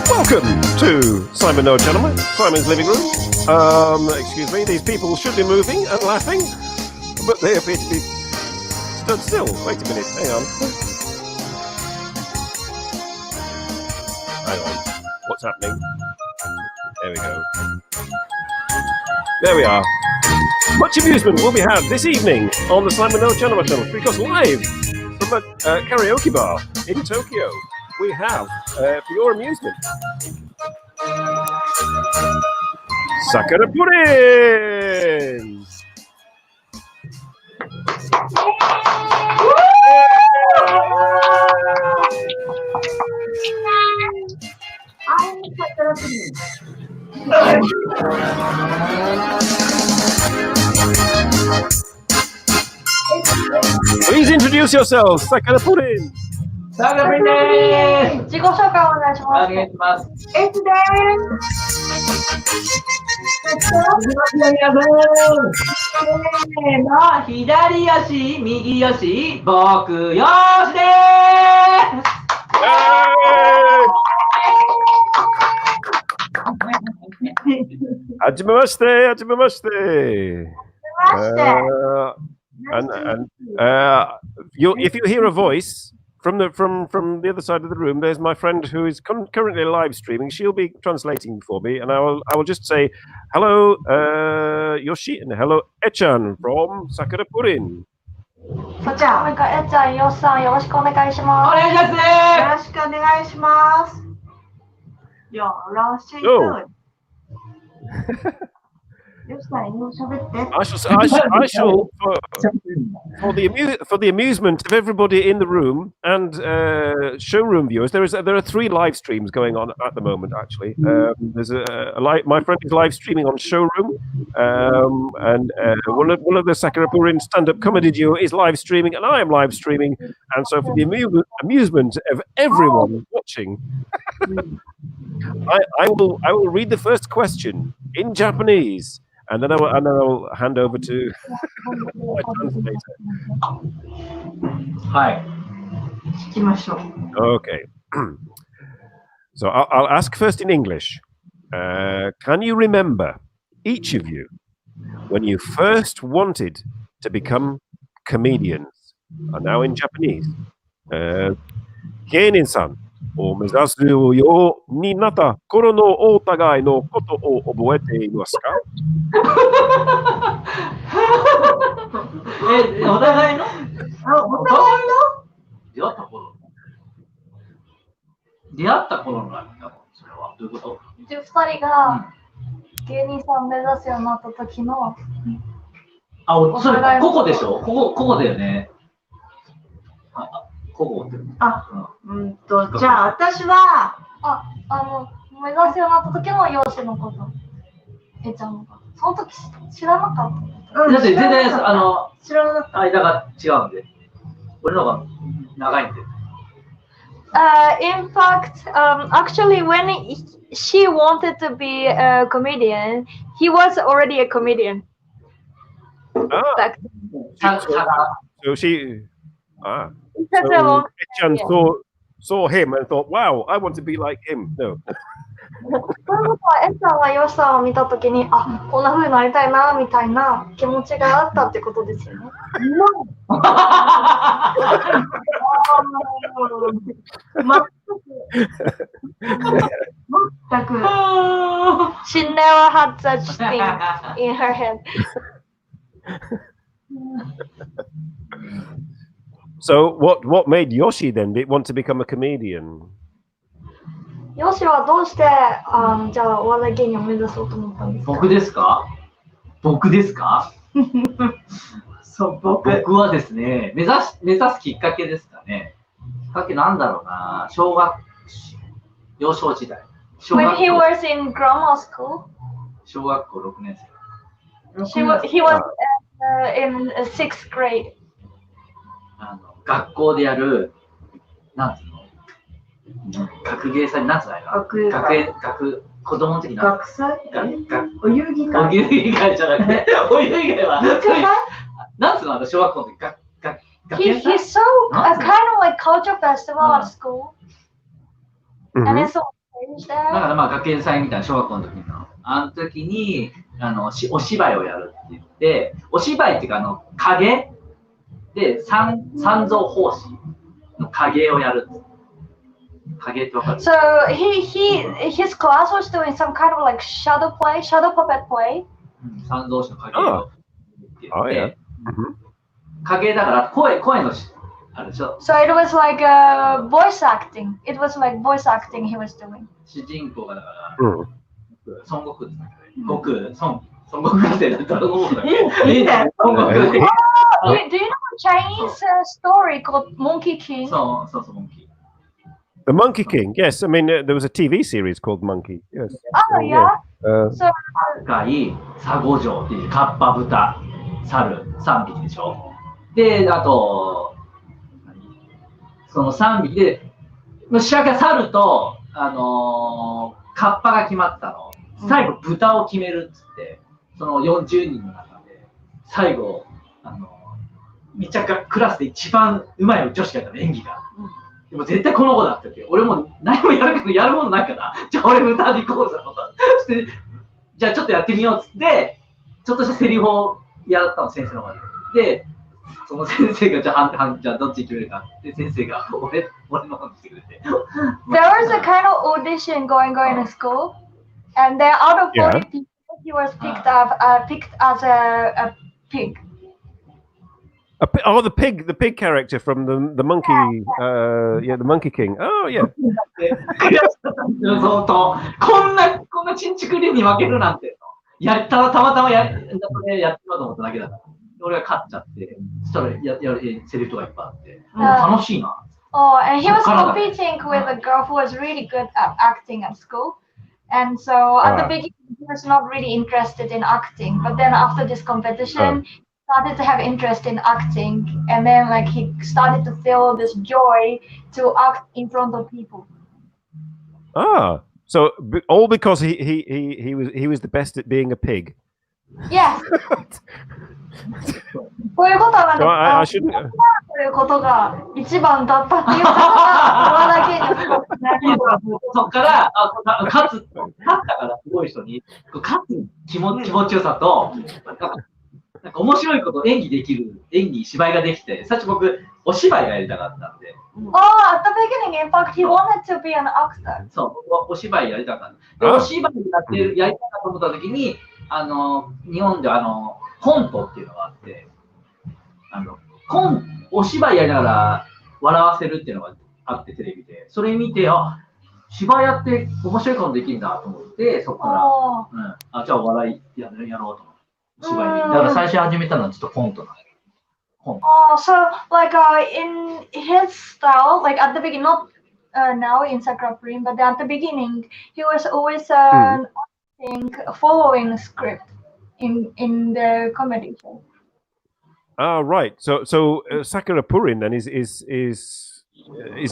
Welcome to Simon NoChaNoMa, Simon's living room. Excuse me, these people should be moving and laughing, but they appear to be stood still. Wait a minute, hang on. Hang on, what's happening? There we go. There we are. Much amusement will be had this evening on the Simon NoChaNoMa channel, because live from a karaoke bar in Tokyo, we have, for your amusement, Sakura Pudding! I'm Sakura Pudding. Please introduce yourself, Sakura Pudding! Sakura Pudding! 自己紹介お願いします。お願いします。エツです。左足、右足、僕よしです。はじめまして、はじめまして。If you hear a voice from the other side of the room, there's my friend who is currently live streaming. She'll be translating for me, and I will just say hello, Yoshi, and hello, Echan from Sakura Purin. そちゃん、えっちゃん、よしさん、よろしくお願いします。お願いします。よろしくお願いします。よろしく。よしさん、英語喋って。I shall for the amusement of everybody in the room and showroom viewers. There are 3 live streams going on at the moment. Actually, there's my friend is live streaming on showroom, and one of the Sakura Purin stand-up comedy duo is live streaming, and I am live streaming. And so, for the amusement of everyone watching, I will read the first question in Japanese. And then I will hand over to my translator. はい。聞きましょう。 Okay. So I'll ask first in English. Can you remember, each of you, when you first wanted to become comedians? And now in Japanese. 芸人さんを目指すようになった頃のお互いのことを覚えていますか？お互いの？お互いの？出会った頃の何だろう？それはどういうこと？2人が芸人さん目指すようになった時の。あ、それここでしょ？ここだよね。ここって。じゃあ私は目指すようになった時の容姿のこと。えちゃんのこと。その時知らなかった。だって全然知らなかった。間が違うんで。俺の方が長いんで。In fact, actually, when she wanted to be a comedian, he was already a comedian. So she. So Echan saw him and thought, "Wow, I want to be like him." No. そういうことは、エッちゃんはヨシさんを見たときに、あ、こんな風になりたいなみたいな気持ちがあったってことですよね。全く。She never had such thing in her head. So what made Yoshi then want to become a comedian? ヨシはどうしてじゃあお笑い芸人を目指そうと思ったんですか？僕ですか？そう、僕はですね、目指すきっかけですかね。きっかけなんだろうな。幼少時代。When he was in grammar school. 小学校6年生。He was in 6th grade. 学校でやる、なんつうの？学芸祭なんつうの？子供の時の学祭？お遊戯会？お遊戯会じゃなくて、お遊戯会はなんつうの？小学校の時学園祭？ He saw a kind of like culture festival at school. And it's だからまあ学園祭みたいな小学校の時のあの時にお芝居をやるって言って、お芝居っていうか影で三蔵法師の影をやる。影ってわかる？ So his class was doing some kind of like shadow puppet play. 三蔵師の影を言って、影だから声のあれでしょ。So it was like voice acting. It was like voice acting he was doing. 主人公がだから、孫悟空ですね。孫悟空ってなったら孫悟空。いいね。孫悟空。Do you know a Chinese story called Monkey King? そう、Monkey. The Monkey King, yes. I mean, there was a TV series called Monkey. Yes. Oh, yeah. So, 赤いサゴジョウっていうカッパ、豚、猿3匹でしょ。で、あと、その3匹で、仕上げは猿と、カッパが決まったの。最後、豚を決めるっつって、その40人の中で、最後、めっちゃクラスで一番うまい女子がいたの、演技が。でも絶対この子だって言って、俺も何もやるものないから、じゃあ俺豚で行こうぜとか。じゃあちょっとやってみようっつって、ちょっとしたセリフをやったの、先生の方で。で、その先生がじゃあどっち決めるかって先生が俺の方に来てくれて。There was a kind of audition going in school, and then out of 40 people, he was picked as a pig. Oh, the pig character from the monkey, the Monkey King. Oh, yeah. こんなちんちくりんに負けるなんて、たまたまやってみようと思っただけだから。俺が勝っちゃって、そしたらセリフとかいっぱいあって、楽しいな。Oh, and he was competing with a girl who was really good at acting at school. And so at the beginning, he was not really interested in acting. But then after this competition, he started to have interest in acting. And then like he started to feel this joy to act in front of people. Ah, so all because he was the best at being a pig. Yes. こういうことはなんか、So ということが一番だったっていうことがそっから勝ったからすごい人に勝つ気持ちよさとなんか面白いこと演技芝居ができて、最初僕お芝居がやりたかったんで。at the beginning, in fact, he wanted to be an actor. そう、お芝居やりたかった。でお芝居やりたかったと思った時に、日本でコントっていうのがあって、お芝居やりながら笑わせるっていうのがあって、テレビで。それ見て、芝居やって面白いことできるんだと思って、そこから、じゃあお笑いやろうと思って。芝居に。だから最初始めたのはちょっとコントなんで。So like in his style, like at the beginning, not now in Sakura Purin, but at the beginning, he was always following the script in the comedy show. Ah, right. So Sakura Purin then is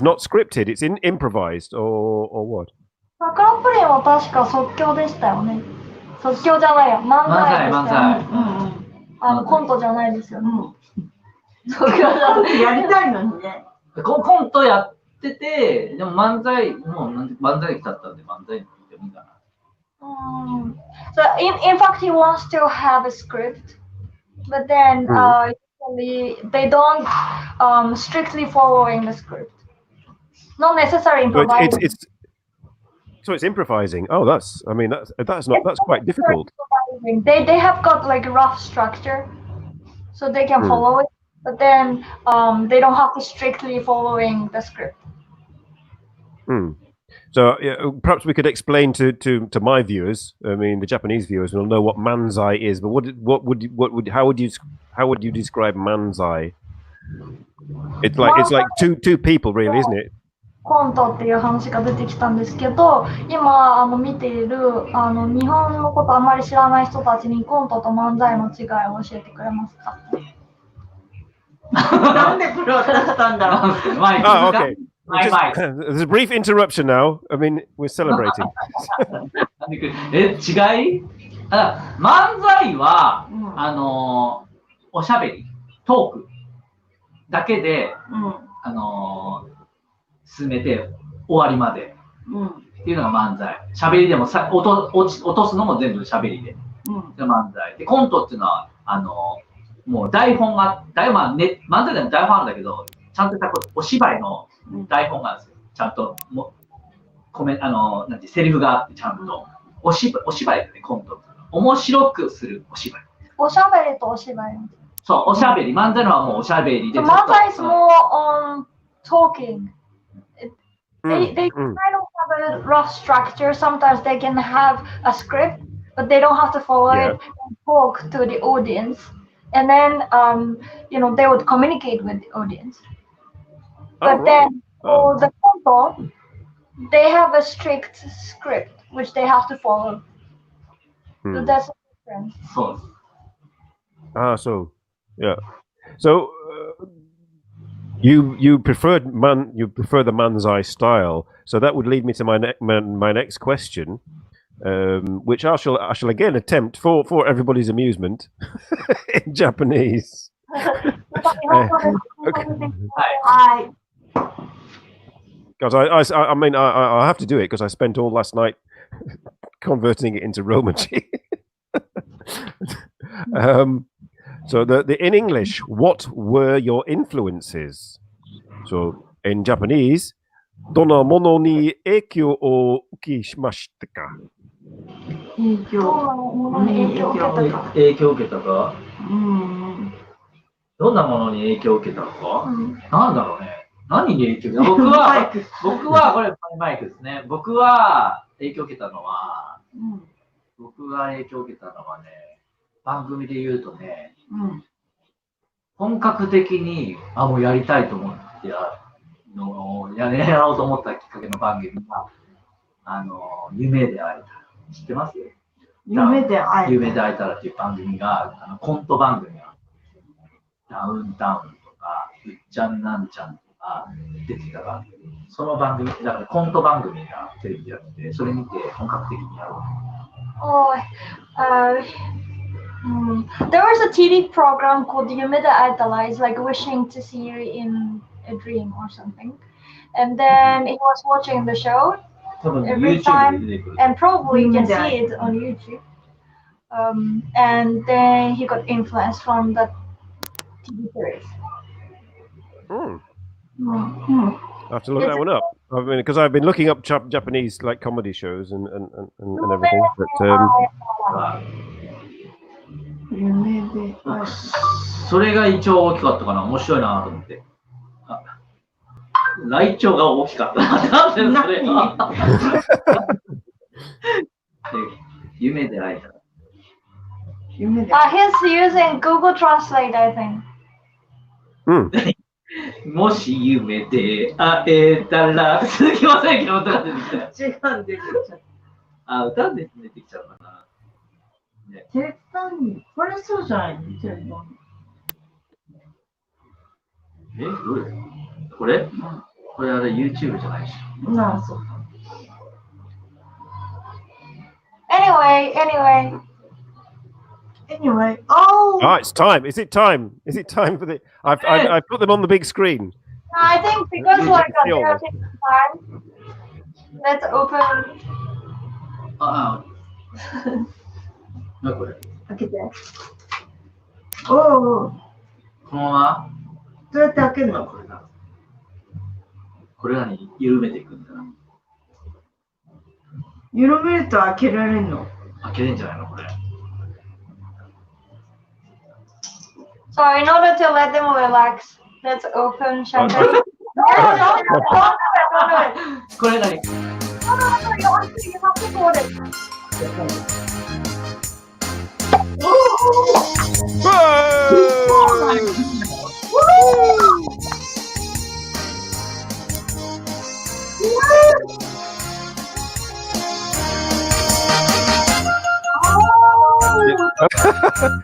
not scripted. It's improvised or what? Sakura Purin は確か即興でしたよね。即興じゃないや、漫才でしたよね。コントじゃないですよね。即興じゃない。やりたいのにね。コントやってて、でも漫才来ちゃったんで漫才にでもいいかな。So in fact, he wants to have a script, but then usually they don't strictly following the script. Not necessarily improvising. So it's improvising. Oh, that's quite difficult. They have got like a rough structure, so they can follow it, but then they don't have to strictly following the script. So perhaps we could explain to my viewers. I mean, the Japanese viewers will know what manzai is, but how would you describe manzai? It's like two people, really, isn't it? コントっていう話が出てきたんですけど、今見ている日本のことあまり知らない人たちにコントと漫才の違いを教えてくれますか？なんでこれを出したんだろう。Okay. There's a brief interruption now. I mean, we're celebrating. 違い？漫才はおしゃべり、トークだけで進めて終わりまで。っていうのが漫才。喋りでもさ落とすのも全部喋りで。漫才。で、コントっていうのは、もう台本が、漫才でも台本あるんだけど、ちゃんとしたお芝居の台本があるんですよ。ちゃんとなんてセリフがあって、ちゃんと。お芝居だね、コント。面白くするお芝居。おしゃべりとお芝居。そう、おしゃべり。漫才のはもうおしゃべりで。漫才 is more on talking. They kind of have a rough structure. Sometimes they can have a script, but they don't have to follow it and talk to the audience. And then, they would communicate with the audience. But then for the conto, they have a strict script which they have to follow. So that's the difference. So you prefer the manzai style. So that would lead me to my next question, which I shall again attempt for everybody's amusement in Japanese. Because I mean I have to do it because I spent all last night converting it into Romaji. So in English, what were your influences? So in Japanese, どんなものに影響を受けましたか？影響を受けたか？どんなものに影響を受けたのか？なんだろうね。何に影響を受けた？僕はこれマイクですね。僕は影響を受けたのは、ね、番組で言うとね、本格的にもうやりたいと思ってやろうと思ったきっかけの番組が夢で会えたら知ってます？夢で会えたらっていう番組がコント番組がダウンタウンとかうっちゃんなんちゃんとか出てた番組、その番組だからコント番組がテレビでやってそれ見て本格的にやろう。There was a TV program called Yumeda Aitala. It's like wishing to see you in a dream or something. And then he was watching the show every time, and probably you can see it on YouTube. And then he got influenced from that TV series. I have to look that one up. I mean, because I've been looking up Japanese like comedy shows and everything. But それが一応大きかったかな。面白いなと思って。ライチョウが大きかったな。なんでそれが。夢で会えたら。He's using Google Translate, I think. もし夢で会えたら続きませんけど、歌が出てきた。違うんですよ。歌で出てきちゃうかな。絶対に、これそうじゃないの？どれ？これ？これあれ YouTube じゃないし。そう。Anyway. It's time. Is it time? Is it time for the? I've put them on the big screen. I think because like a time. Let's open. これ。開けて。このまま。どうやって開けるの？これ何？緩めていくんだな。緩めると開けられるの？開けれんじゃないのこれ。So in order to let them relax, let's open champagne. No,これ何？ No, you have to hold it.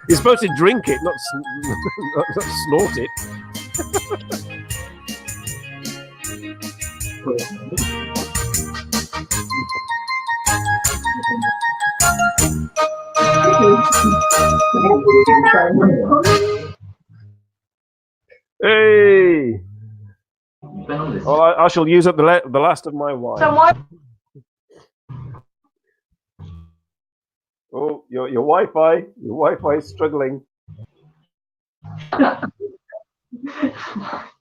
You're supposed to drink it, not snort it. Hey! Well, I shall use up the last of my wine. So what? Oh, your Wi-Fi is struggling.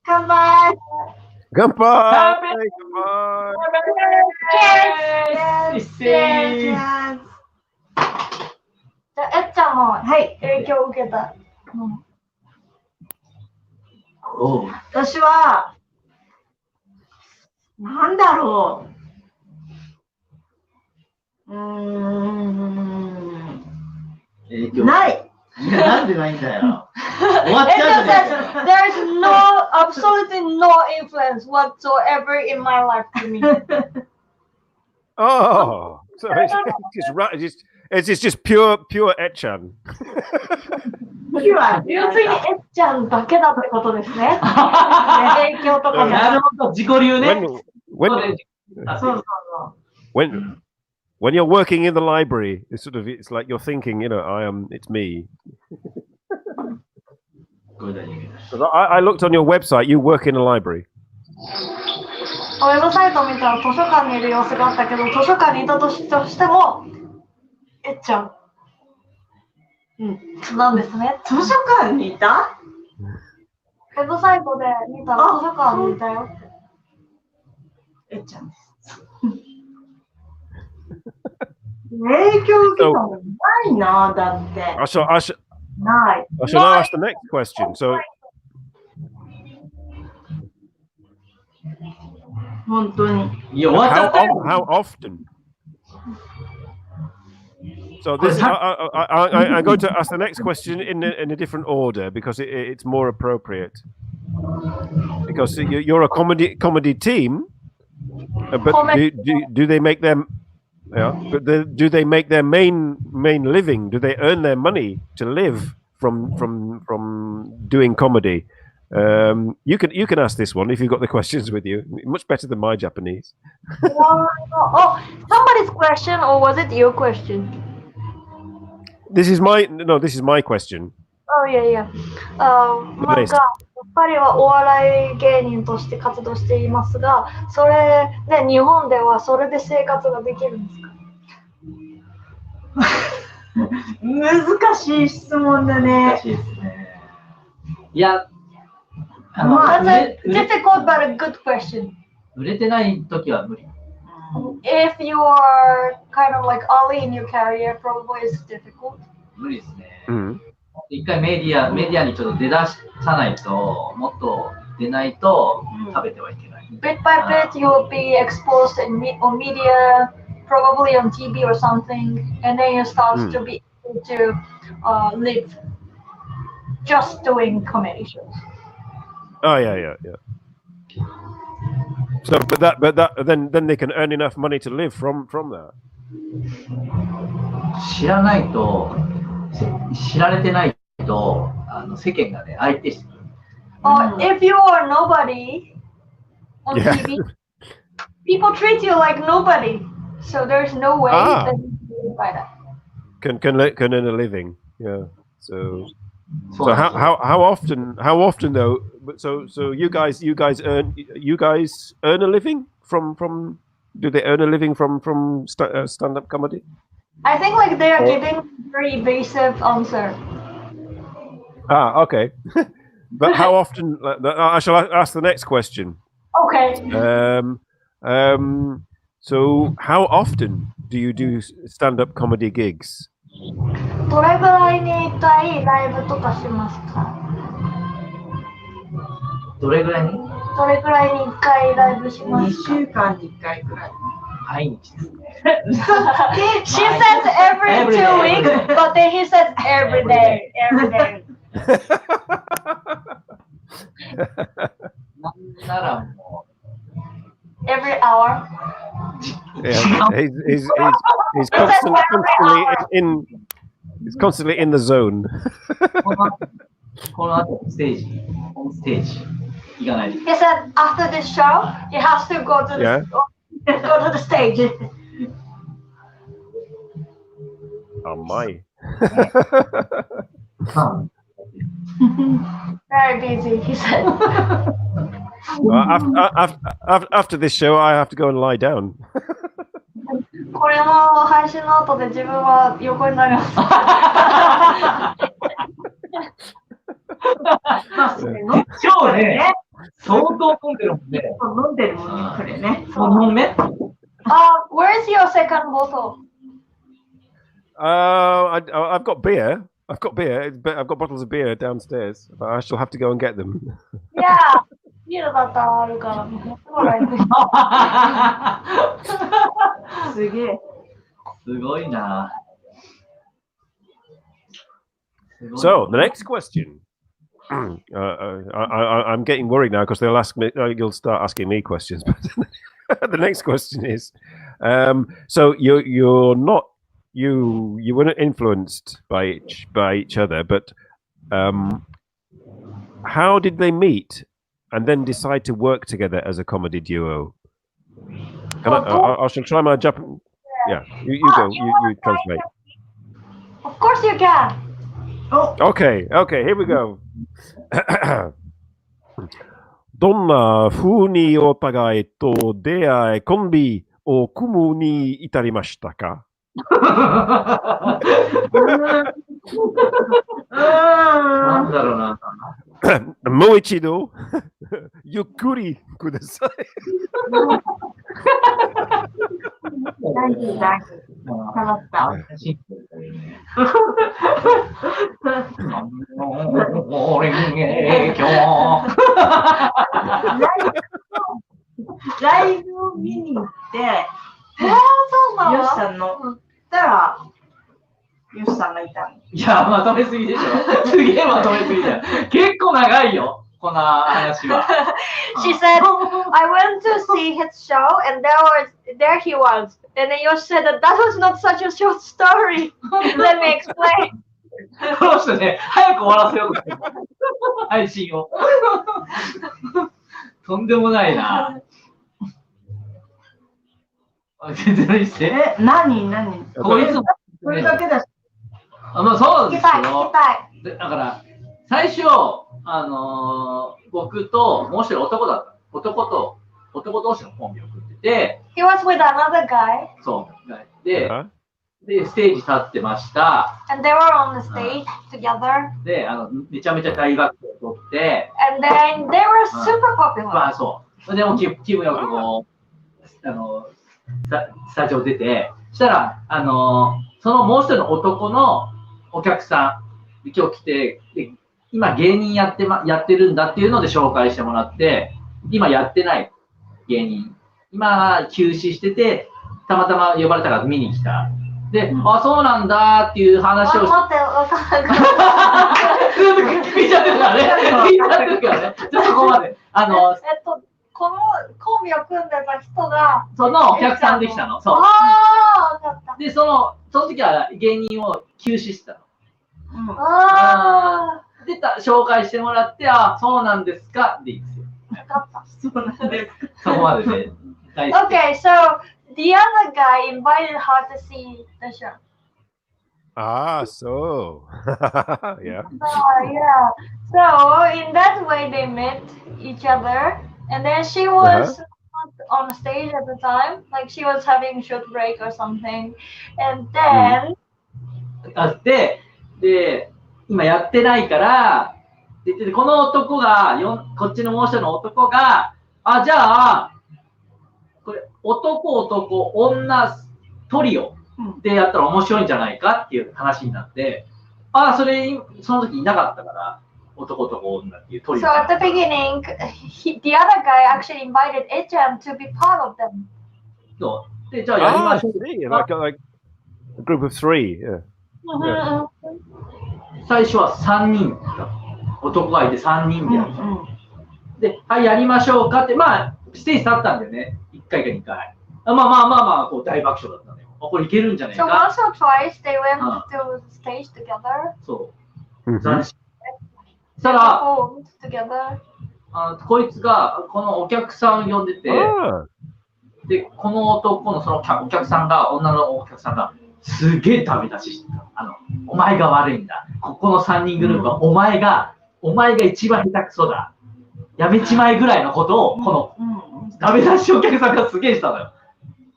乾杯 Goodbye. Happy- Goodbye. Cheers! Cheers! じゃあ、えっちゃんも影響を受けた。おう私は、なんだろう。影響ない。いやなんでないんだよ。終わっちゃうじゃねえかよ。 There's no, absolutely no influence whatsoever in my life to me. Oh, so it's just pure Etchan. 次は、純粋にえっちゃんだけだってことですね。影響とかなるほど、自己流ね。 When そうそうそう。 when you're working in the library, it's like you're thinking, it's me. これだけ Because I looked on your website. You work in a library. ウェブサイト見たら図書館にいる様子があったけど、図書館にいたとしても、えっちゃん。なんですね。図書館にいた？ウェブサイトで見たら図書館にいたよ。えっちゃんです。影響受けたのないな、だって。I shall ない。 now ask the next question. So 本当に。いや、終わっちゃったよ。 how often? So this I'm going to ask the next question in a different order because it's more appropriate. Because you're a comedy team, but do they make them? Yeah, but do they make their main living? Do they earn their money to live from doing comedy? You can ask this one if you've got the questions with you. Much better than my Japanese. Oh, somebody's question, or was it your question? This is my question. Oh, yeah. なんか、彼はお笑い芸人として活動していますが、それで日本ではそれで生活ができるんですか？難しい質問だね。難しいですね。いや、That's a difficult but a good question. 売れてない時は無理。 If you are kind of like early in your career, probably it's difficult. 無理ですね。 Mm. 一回メディアにちょっと出ださないと、もっと出ないと食べてはいけない。Bit by bit, you will be exposed on media, probably on TV or something, and then you start to be able to live just doing comedy shows. Oh yeah. So, then they can earn enough money to live from that. 知られてないと、世間がね、相手してくる。If you are nobody on TV, people treat you like nobody. So there's no way that you can live by that. Can earn a living. Yeah. So how often though? So you guys earn a living from? Do they earn a living from stand-up comedy? I think like they are giving a very evasive answer. Okay. But how often? I shall ask the next question. Okay. So how often do you do stand-up comedy gigs? どれぐらいに1回ライブとかしますか？どれぐらいに？どれぐらいに1回ライブしま2すか？週間に1回くらい。毎日ですね。She says every 2 weeks, but then he says every day. Every day. なんならも Every hour. Yeah, he's constantly in the zone. う、この後ステージ、オンステージ行かないと。 He said after this show, he has to go to Yeah. go to the stage. Oh my. Very busy, he said. After this show, I have to go and lie down. これの配配信の後で自分は横になります。まあ、それ飲ん今日ね、相当飲んでるもんね。飲んでるもんね、これね。もう目 Where's your second bottle? I've got beer. I've got beer. I've got bottles of beer downstairs. But I shall have to go and get them. Yeah. ビールだったらあるから、持ってもらえて。すげえ。すごいな。So the next question. I'm getting worried now because they'll ask me. You'll start asking me questions. But the next question is: so you're not you weren't influenced by each other, but how did they meet and then decide to work together as a comedy duo? I shall try my Japanese. Yeah, you go. You translate. Of course you can. Okay, here we go. どんな風にお互いと出会い、コンビを組むに至りましたか？なんだろうな。もう一度、ゆっくりください。大丈夫、大丈夫。変わった。ライブを見に行って、そうなの？ヨシさんの、たら、ヨシさんがいたの。いや、まとめすぎでしょ。すげえまとめすぎだよ。結構長いよ、この話は。She said, I went to see his show and there he was. And then Yoshi said that was not such a short story. Let me explain. この人ね、早く終わらせようとしてる。配信を。とんでもないな。全然何して。何こいつも。これだけだし。まあそうですよ。聞きたい。だから、最初、僕ともう一人男だった。男同士のコンビを組ってて。He was with another guy. そう。で、ステージ立ってました。And they were on the stage together. で、めちゃめちゃ大学生を取って。And then they were super popular. まあそう。でも気分よくこう、スタジオ出て、そしたら、そのもう一人の男のお客さん、今日来て、今芸人やってるんだっていうので紹介してもらって、今やってない芸人、今休止してて、たまたま呼ばれたから見に来た。で、そうなんだっていう話をして。待って、わかんない。聞いちゃってるからね。聞いちゃってるからね。そこまで。このコンビを組んでた人が、そのお客さんできたの。そう。わかった。で、その時は芸人を休止してたの。で、紹介してもらって、そうなんですかでいいですよ。わかった。そうなんです。そこまでね。Okay, so the other guy invited her to see the show. So. Yeah. Yeah. So in that way they met each other, and then she was not on stage at the time, like she was having a short break or something, and then. で、今やってないから、でこの男がこっちのもう一人の男が、じゃあこれ男、女トリオでやったら面白いんじゃないかっていう話になって、その時いなかったから、男、女っていうトリオ。So at the beginning, the other guy actually invited Echan to be part of them. そう。で、じゃあやりましょう。Like a group of three. Yeah. Mm-hmm. 最初は3人男がいて3人でやる。で、やりましょうかって、ステージ立ったんだよね。1回か2回。こう大爆笑だったね。これいけるんじゃないか。So once or twice they went to the stage together. そう。そしたら、こいつがこのお客さんを呼んでて、で、この男のそのお客さんが、女のお客さんが、すげえダメ出ししてた。お前が悪いんだ。ここの3人グループは、お前が一番下手くそだ。やめちまえぐらいのことを、このダメ出しお客さんがすげえしたのよ。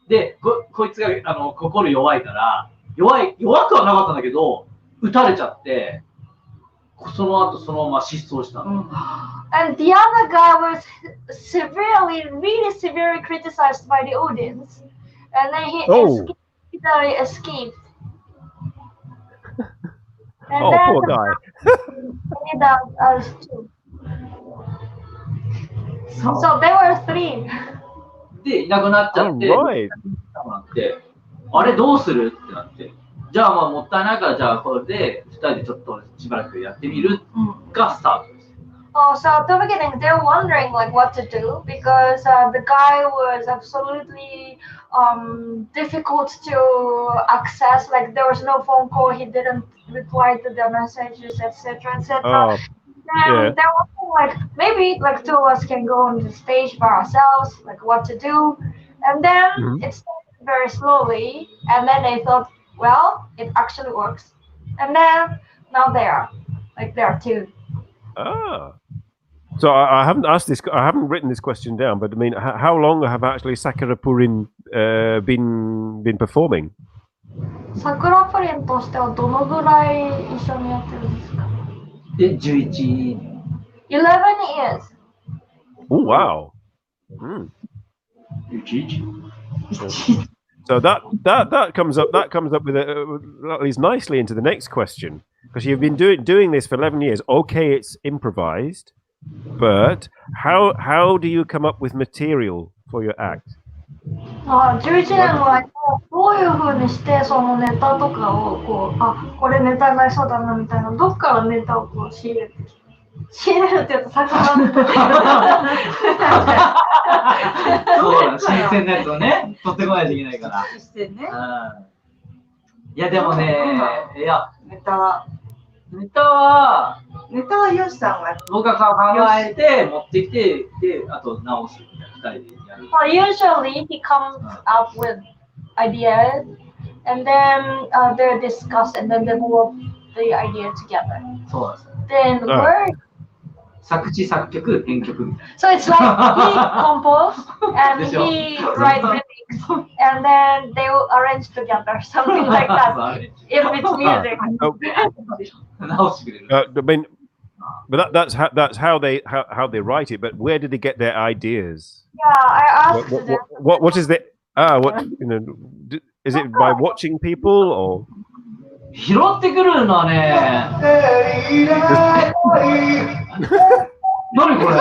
で、こいつが心弱いから、弱くはなかったんだけど、撃たれちゃって、その後そのまま失踪したの。And the other guy was really severely criticized by the audience. And then he escaped. And then poor guy. He died us too. So there were 3. で、いなくなっちゃって、あれどうするってなって。じゃあまあもったいないから、じゃあこれで2人でちょっとしばらくやってみるがスタートです。Oh, so at the beginning they're wondering like what to do because the guy was absolutely difficult to access. Like there was no phone call, he didn't reply to the messages, etc., etc. Oh, and they're wondering like maybe like 2 of us can go on the stage by ourselves, like what to do. And then it started very slowly, and then they thought, well, it actually works. And then now there are 2. So I haven't asked this. I haven't written this question down. But I mean, how long have actually Sakura Purin been performing? Sakura Purin としてはどのぐらい一緒にやってるんですか？で、11年。11 years. Oh wow. So that comes up with that leads nicely into the next question, because you've been doing this for 11 years. Okay, it's improvised, but how do you come up with material for your act? 11年の間どういうふうにしてそのネタとかをこれネタになりそうだなみたいな、どっからネタを仕入れるって言うと魚そうだ、新鮮なやつをね、取ってこないといけないから。いやでもね、ネタはヨシさんが僕が考えて持ってきて、であと直すみたいな2人でやる。Usually he comes up with ideas and then they're discussed and then develop the idea together. そうなんです。Then we're作詞作曲編曲みたいな。So it's like he composed and he write lyrics and then they will arrange together, something like that. If it's music. I mean, but that's how they write it. But where did they get their ideas? Yeah, I asked them. What is the is it by watching people or? 拾ってくるのはね。何これ？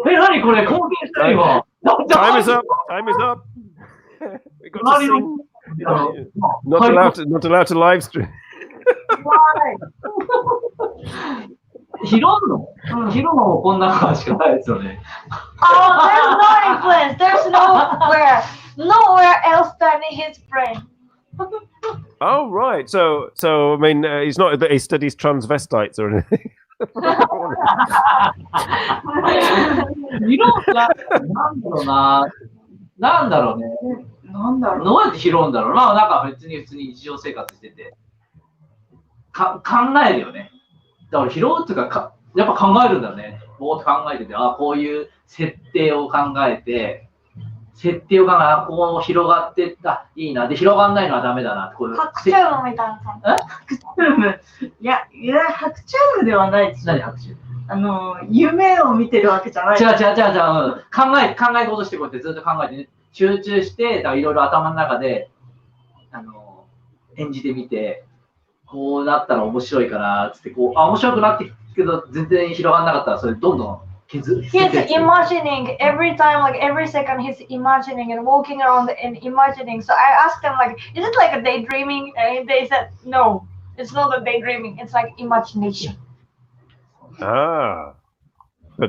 何これ？貢献したいわ。Time is up. Time is up. We got to sing. Not allowed to live stream. 拾うのもこんな感じしかないですよね。Oh, there's no influence. There's nowhere else than in his brain. Oh right, so I mean, he's not that he studies transvestites or anything. なんだろうね。どうやって拾うんだろうな。なんか普通に日常生活してて考えるよね。だから拾うっていうか、やっぱ考えるんだよね。ぼーっと考えてて、こういう設定を考えて、こう広がってったいいな。で、広がんないのはダメだな。こういう白チュームみたいな感じ。白チューム。いや、白チュームではないです。何白チューム？夢を見てるわけじゃない。違う。考え事してこうやってずっと考えて、ね、集中して、いろいろ頭の中で、演じてみて、こうなったら面白いかな、つって、面白くなってきたけど、全然広がんなかったら、それどんどんHe's imagining every time, like every second, he's imagining and walking around and imagining. So I asked them, like, is it like a daydreaming? And they said, no, it's not a daydreaming. It's like imagination. But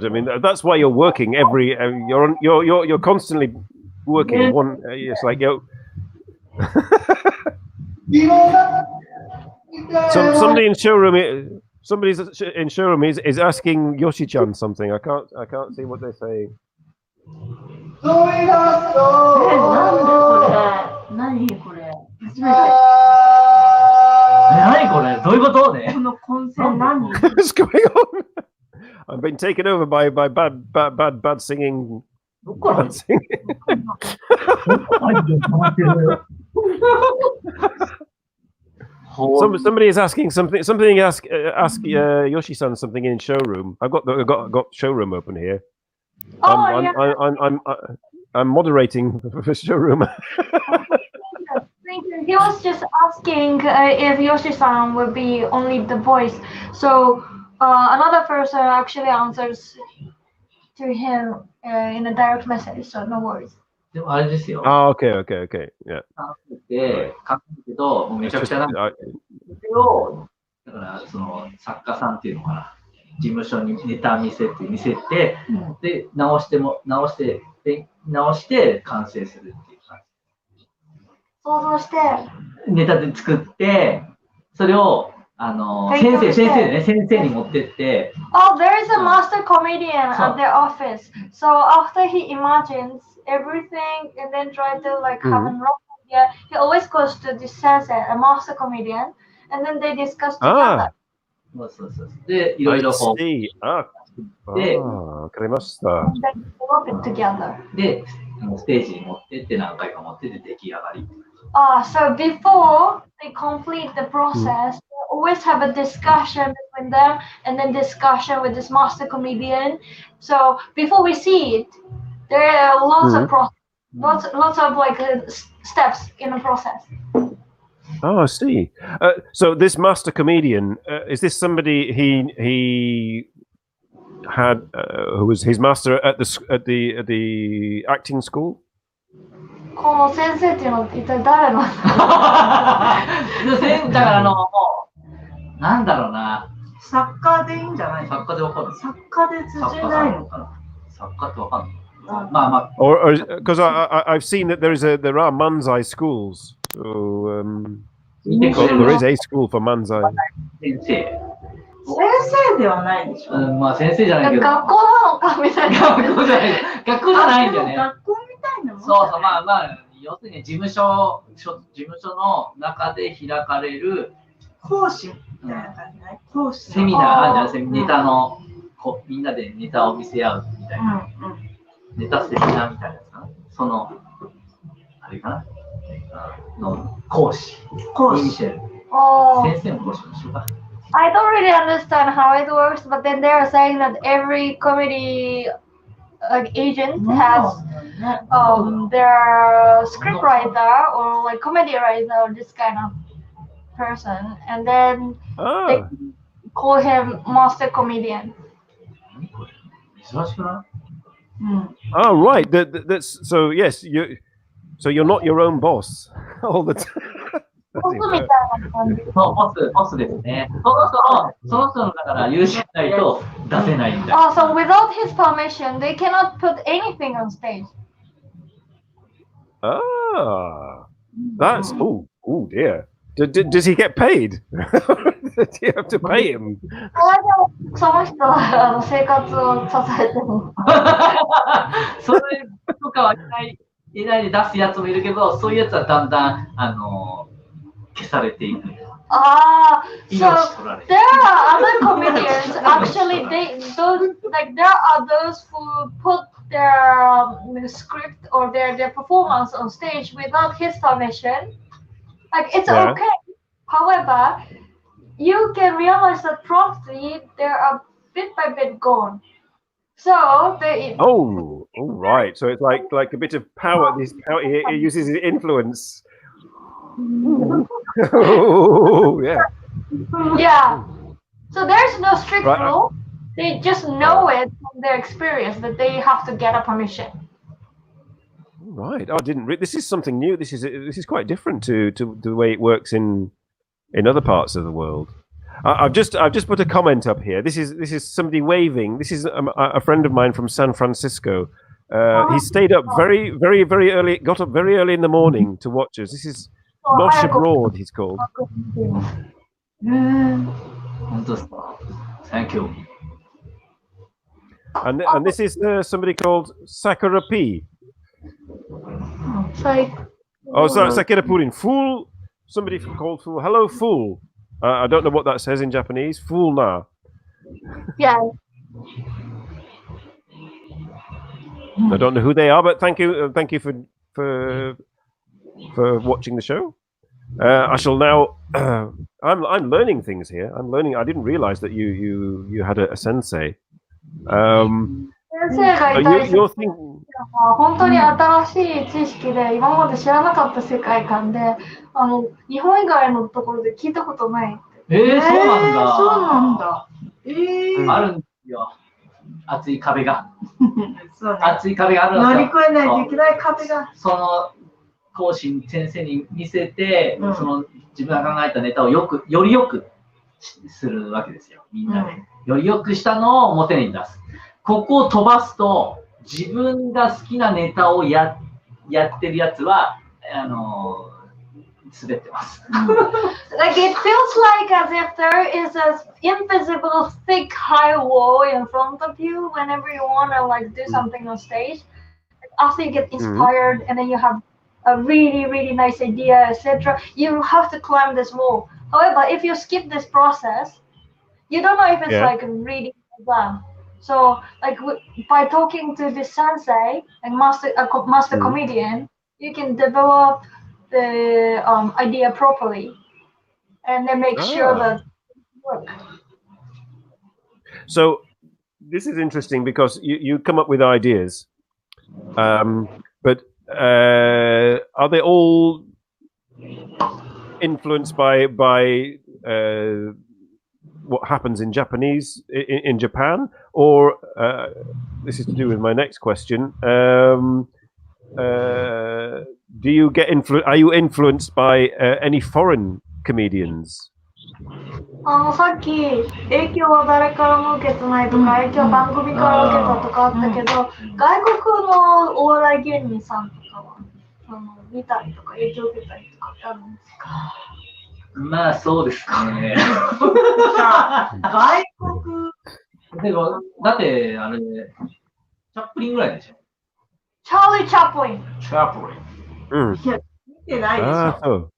I mean, that's why you're working you're constantly working. One, it's like somebody in showroom. Somebody's in showroom is asking Yoshi-chan something. I can't see what they're saying. 何これ初めて。何これどういうことね。この混戦何 What's going on? I've been taken over by bad singing どっから dancing. Somebody is asking something. Something ask Yoshi-san something in showroom. I've got showroom open here. I'm moderating the showroom. Thank you. He was just asking if Yoshi-san would be only the voice. So another person actually answers to him in a direct message. So no worries. でもあれですよ。Okay. Yeah. で、書くけど、もうめちゃくちゃなんか、それを、だからその作家さんっていうのかな、事務所にネタ見せて、で、直して完成するっていう感じ。想像して、ネタで作って、それを、先生に持ってって、Oh, there is a master comedian at their office. So after he imagines everything and then try to like have a rough idea, he always goes to the sensei, a master comedian, and then they discuss together. そう。で、いろいろこう。で、わかりました。And then develop it together. で、ステージに持ってって何回か持ってって出来上がり。So before they complete the process, they always have a discussion between them and then discussion with this master comedian. So before we see it, there are lots of lots of like steps in the process. Oh, I see. So this master comedian, is this somebody he had who was his master at the acting school? この先生っていうのは一体誰なんだだからもう、なんだろうな。作家でいいんじゃない？作家でわかる。作家で通じないのかな？作家ってわかんない。まあ。Or because I've seen that there are manzai schools. So there is a school for manzai. 先生ではないでしょ。まあ先生じゃないけど。学校なのかみたいな。学校じゃないんだよね。学校みたいなもん。そう、まあ、要するに事務所の中で開かれる講師みたいな感じない？講師。セミナーあるじゃん、ネタのみんなでネタを見せ合うみたいな。ネタセミナーみたいなやつかな。その、あれかなの講師。先生の講師も一緒か。I don't really understand how it works, but then they are saying that every comedy agent has their script writer or like comedy writer or this kind of person, and then they call him master comedian. Oh, right. That's so. Yes, so you're not your own boss all the time. ボスみたいな感じ。ボスですね。その人のだから優秀ないと出せないんだ。So without his permission, they cannot put anything on stage. That's dear. Does he get paid? Do you have to pay him? その人は生活を支えてる。それとかは依頼で出すやつもいるけど、そういうやつはだんだん消されていく。So there are other comedians. Actually, there are those who put their script or their performance on stage without his permission. Like it's okay. However, you can realize that promptly they are bit by bit gone. So they. Oh, right. So it's like a bit of power. This power he uses his influence. Oh, yeah. Yeah. So there's no strict rule. They just know it from their experience that they have to get a permission. Right. I didn't. This is something new. This is quite different to the way it works in other parts of the world. I've just put a comment up here. This is somebody waving. This is a friend of mine from San Francisco. He stayed up very, very, very early. Got up very early in the morning to watch us. This is Nosh Abroad. He's called. Thank you. And this is somebody called Sakura P. Oh, sorry, Sakura Purin. Fool. Somebody called Fool. Hello, Fool. I don't know what that says in Japanese. Fool na. Yeah. I don't know who they are, but thank you for watching the show. I shall now. I'm learning things here. I'm learning. I didn't realize that you had a sensei. 先生がいたりする you're thinking. 本当に新しい知識で今まで知らなかった世界観で日本以外のところで聞いたことないって。そうなんだ。そうなんだ。あるんですよ。厚い壁が。そうね。厚い壁があるんですよ。乗り越えないといけない壁が。その講師先生に見せて、その自分が考えたネタをよりよくするわけですよ。みんなで。よりよくしたのを表に出す。ここを飛ばすと、自分が好きなネタをやってるやつは、滑ってます。Like it feels like as if there is a invisible thick high wall in front of you whenever you want to like do something on stage. After you get inspired and then you have a really nice idea, etc. You have to climb this wall. However, if you skip this process, you don't know if it's like really well. So, like by talking to this sensei and master comedian, you can develop the idea properly, and then make sure that it works. So, this is interesting because you come up with ideas, but are they all influenced by what happens in Japanese in Japan, or this is to do with my next question. Do you get are you influenced by any foreign comedians? さっき影響は誰からも受けてないとか、影響は番組から受けたとかあったけど、外国のお笑い芸人さんとかは見たりとか影響を受けたりとかってあるんですか？まあそうですかね。外国でもだってあれチャップリンぐらいでしょ。チャーリー・チャップリン。チャップリン。いや見てないでしょ。そう。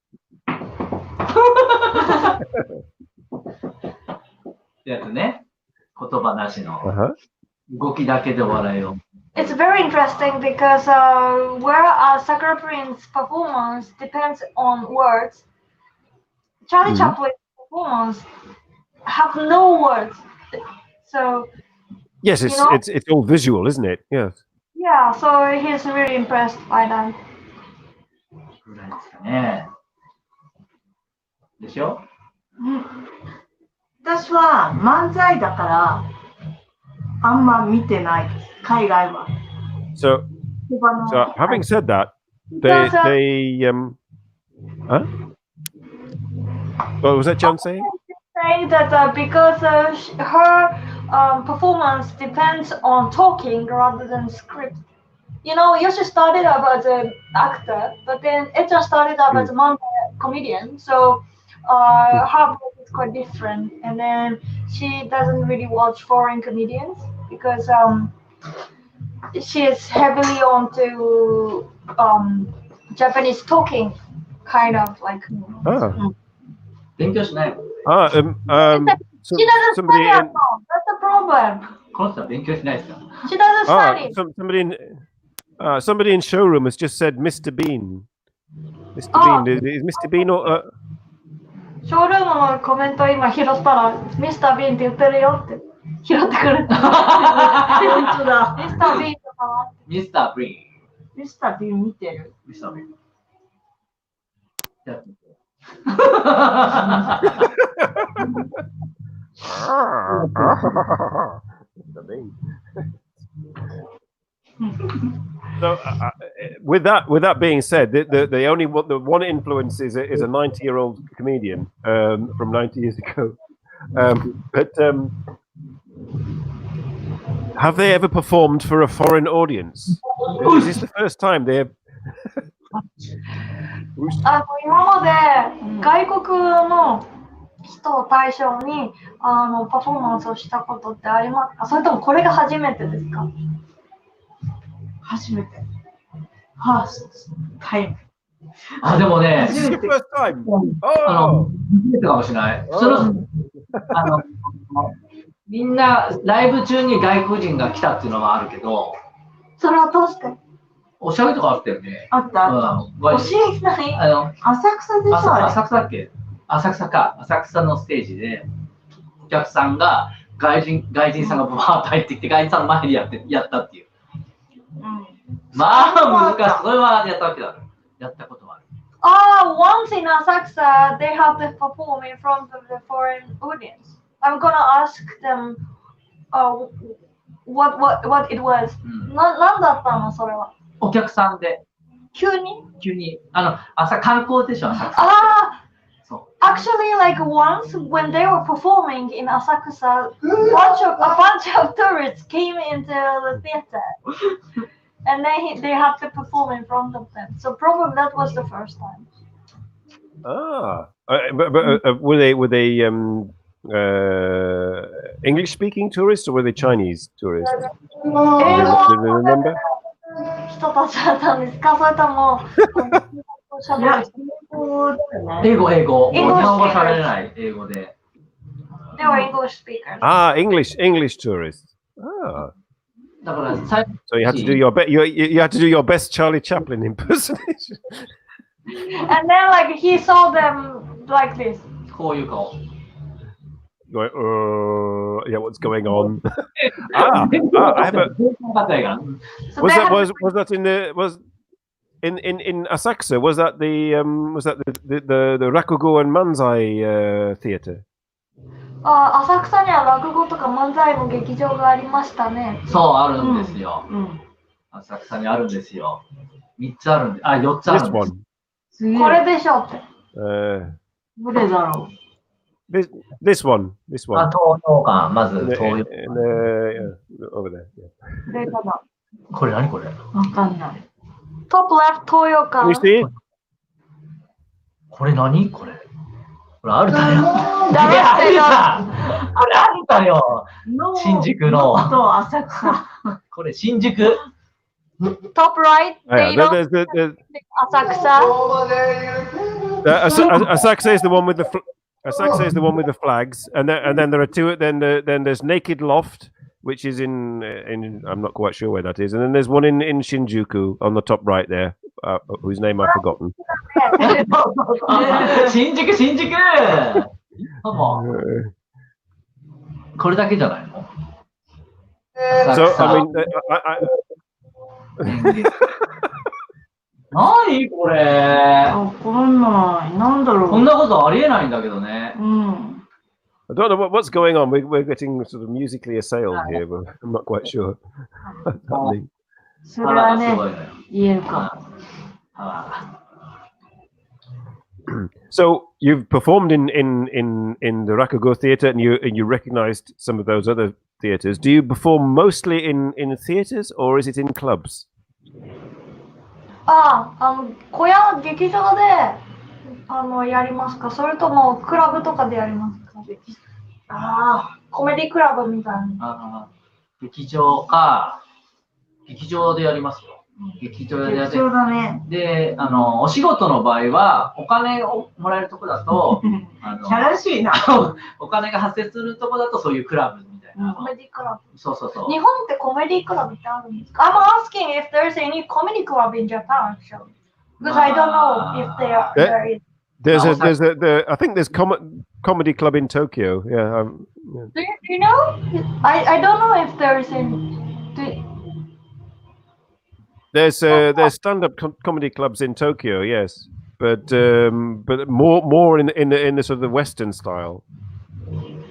やつね。言葉なしの動きだけで笑いを。It's very interesting because where Sakura Purin's performance depends on words. Charlie Chaplin's performance have no words. So yes, it's all visual, isn't it? Yes. Yeah, so he's really impressed by that. ぐらいですかね。でしょ？私は漫才だからあんま見てないです。海外は。So having said that, they huh? What was that John saying? Saying that because her performance depends on talking rather than script. You know, Yoshi started up as an actor, but then Echa started up as a manga comedian. So her voice is quite different. And then she doesn't really watch foreign comedians because she is heavily onto Japanese talking, kind of like.勉強しないもん。She doesn't study at all. That's the problem. この人は勉強しないですか？ She doesn't study. Somebody in showroom has just said Mr. Bean. Mr. Bean is Mr. Bean or ショールームのコメントを今拾ったら、ミスター・ビーンって言ってるよって拾ってくれた。本当だ。ミスター・ビーンとかはミスター・ブリン。ミスター・ビーン見てる。ミスター・ブリン。じゃあSo, with that being said, the one influence is a 90-year-old comedian from 90 years ago. But have they ever performed for a foreign audience? Is this the first time they have? 今まで外国の人を対象にパフォーマンスをしたことってありますか？それともこれが初めてですか？初めて。はあ、でもね、This is the first time. 初めてかもしれない。みんなライブ中に外国人が来たっていうのはあるけど、それはどうしておしゃれとかあったよね。あったあった。教えない。浅草でしょ浅草だっけ？浅草か。浅草のステージで、お客さんが、外人さんがバーッと入ってきて、外人さんの前でやったっていう。まあ、難しい。それはやったわけだ。やったことはある。Once in Asakusa, they had to perform in front of the foreign audience. I'm gonna ask them what it was. なんだったのそれは。お客さんで。急に観光でしょ、浅草。Actually, like once when they were performing in Asakusa, a bunch of tourists came into the theater. And they had to perform in front of them. So probably that was the first time. But were they English speaking tourists or were they Chinese tourists? Do you remember? 人たちだったんですか？それとも英語。日本語喋れない英語で。They were English speakers. English tourists. So you had to do your you had to do your best Charlie Chaplin impersonation. And then like he saw them like this. こういう顔。Going, yeah, what's going on? I have a. Was that in Asakusa? Was that the Rakugo and Manzai theater? 浅草には落語とか漫才の劇場がありましたね。そう、あるんですよ。浅草にあるんですよ。3つあるんで、4つあるんです。これでしょって。どれだろう。This one. 東洋館、まず東洋館。Over there. これかな。これ何これ？わかんない。Top left 東洋館。これ何これ？これあるだよ。あるだよ。新宿の。浅草。これ新宿。Top right. Asakusa. Asakusa is the one with the Asakusa is the one with the flags, and then there are two. Then there's Naked Loft, which is in I'm not quite sure where that is, and then there's one in Shinjuku on the top right there, whose name I've forgotten. 新宿。これだけじゃないの？ So I mean, 何これ？わかんない。なんだろう。こんなことありえないんだけどね。I don't know what's going on. We're getting sort of musically assailed here, but I'm not quite sure. それはね、言えるかも。So you've performed in the Rakugo theatre, and you recognised some of those other theatres. Do you perform mostly in theatres, or is it in clubs? 小屋劇場でやりますか？それともクラブとかでやりますか？コメディクラブみたいな。劇場でやりますよ。劇場でやって。だね。で、お仕事の場合は、お金をもらえるとこだと、キャラしいな。お金が発生するとこだと、そういうクラブみたいな。コメディクラブ。そう。日本ってコメディクラブってあるんですか？ I'm asking if there's any comedy club in Japan, actually. Because I don't know if there is. I think there's comedy club in Tokyo. Yeah. Do you know? I don't know if there is any. There's stand-up comedy clubs in Tokyo, yes, but more in the sort of the Western style.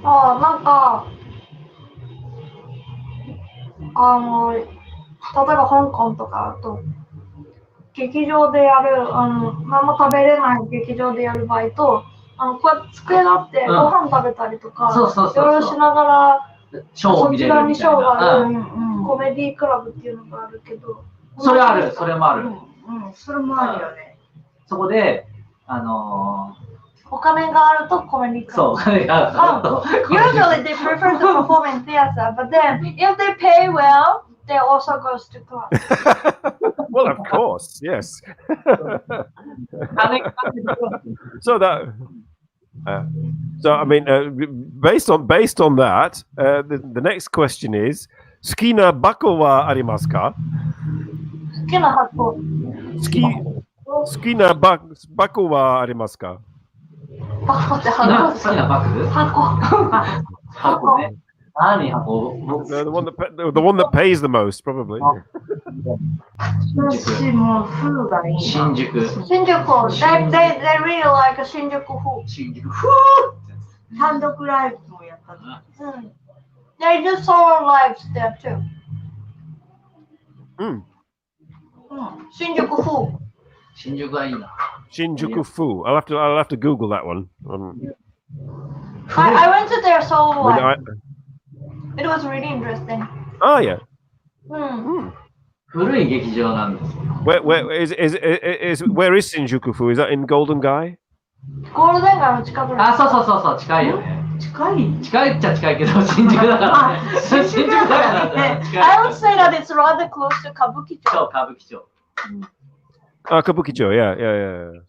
なんか例えば香港とかだと劇場でやる何も食べれない劇場でやる場合とこうやって机があってご飯食べたりとかいろいろしながらそちらにショーがあるコメディクラブっていうのがあるけど。それもある。それもあるよね。そこで、お金があるとコメディクラブ。そう、お金があると。Usually they prefer to perform in theater, but then if they pay well, they also goes to club. Well, of course, yes. So I mean, based on that, the next question is: 好きな箱はありますか？好きな箱。好きな箱はありますか？箱って好きな箱。バッグ箱。箱ね。何箱 No, the one that pays the most, probably. 私もフーがいいな。新宿。新宿。They really like 新宿food. 新宿。ふー単独ライブもやったの。They do solo lives there too. 新宿 food. 新宿はいいな。Shinjuku Fu. I'll have to Google that one. I went to their solo When live. It was really interesting. Oh yeah. 古い劇場なんですよ。Where is Shinjuku Fu? Is that in Golden Guy? ゴールデン街の近くに。あ、そう、近いよね。近い近いっちゃ近いけど、新宿だからね。新宿だからね。近い。 I would say that it's rather close to 歌舞伎町。そう、歌舞伎町。Kabukicho, yeah.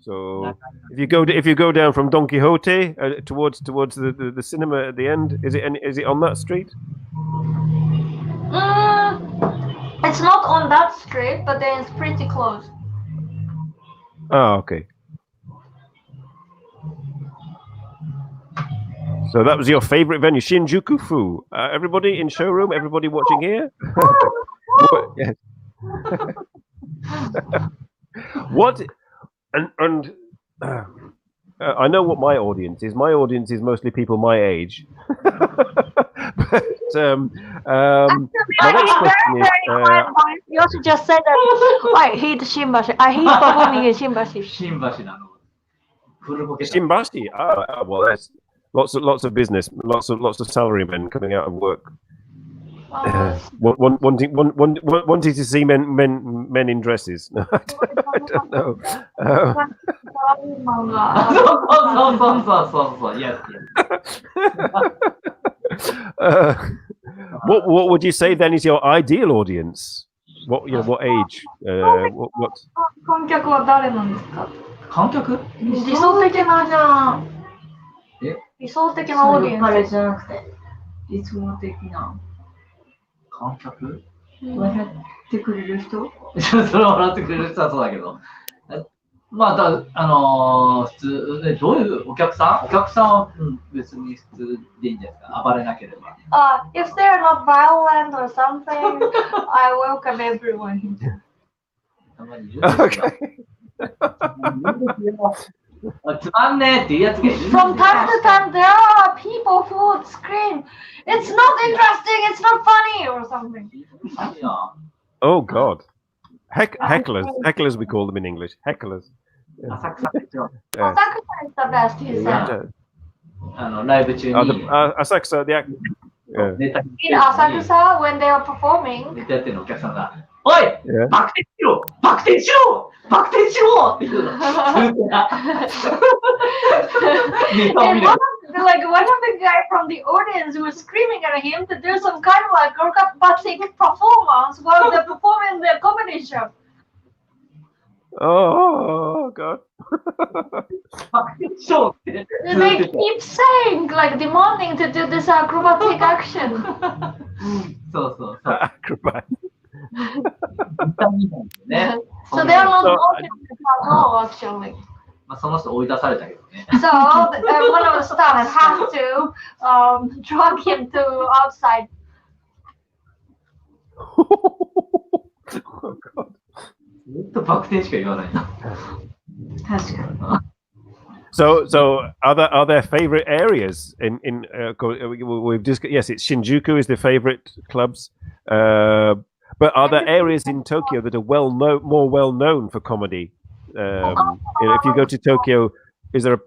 So if you go down from Don Quixote towards the cinema at the end, is it on that street? It's not on that street, but then it's pretty close. Oh, okay. So that was your favorite venue, Shinjuku Fu. Everybody in showroom, everybody watching here. Yes. What and I know what my audience is. My audience is mostly people my age. But my next question is. You also just said that I hate Shimbashi. I hate performing in Shimbashi. 新橋なの。古ぼけた。 Shimbashi. Well, there's lots of business, lots of salarymen coming out of work, wanting to see men in dresses. No, I don't know. そう。Yes. What would you say then is your ideal audience? What age? What? 観客は誰なんですか？観客？理想的なじゃん。え？理想的なオーディエンス。じゃなくて、理想的な。観客？笑ってくれる人？それは笑ってくれる人はそうだけど。まあ、普通で、どういうお客さんは、別に普通でいいんじゃないですか。暴れなければ。If they're not violent or something, I welcome everyone. たまにいるんですよ。つまんねえっていうやつがいるんですよ。From time to time, there are people who would scream, "It's not interesting, it's not funny," or something. Oh God. Hecklers we call them in English. Hecklers. Sakura Sakura is the best, he said. ライブ中に。Asakusa, the actor. In Asakusa, when they are performing, ネタやってるのお客さんが、おいバク転しろって言うの。and one of the guy from the audience was screaming at him to do some kind of like acrobatic performance while they're performing their comedy show. Oh God. They keep saying, like demanding to do this acrobatic action. そう。Acrobat. So they are not walking at all, actually. まあその人追い出されたけどね。So one of the staff had to drag him to outside. Oh God. ずっとバク転しか言わないな。確かに。So are there favorite areas in we've just yes, it's Shinjuku is the favorite clubs, but are there areas in Tokyo that are more well known for comedy? If you go to Tokyo, is there a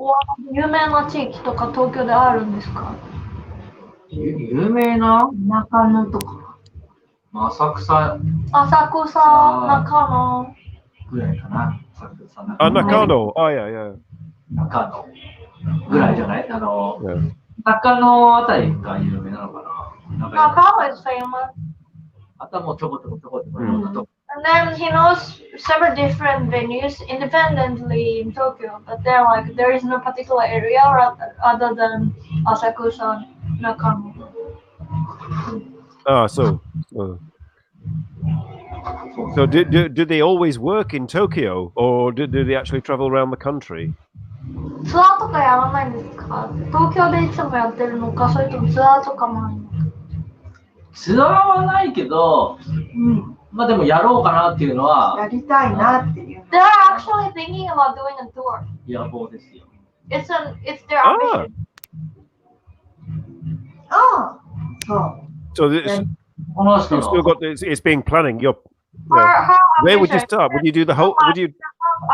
有名な地域とか東京であるんですか？有名な中野とか。浅草中野ぐらいかな。Nakano? Oh yeah. 中野ぐらいじゃない？中野あたりが有名なのかな。Nakano is famous. あとはもうちょこちょこ。And then he knows several different venues independently in Tokyo, but there is no particular area other than Asakusa, Nakano. So So do they always work in Tokyo, or do they actually travel around the country? ツアーとかやらないんですか？東京でいつもやってるのか、それともツアーとかもあるのか。ツアーはないけど、まあでもやろうかなっていうのは。やりたいなっていう。They're actually thinking about doing a tour. 野望ですよ。It's their ambition. So this, you've still got this, it's being planning. Where would you start? Would you do the whole? Would you?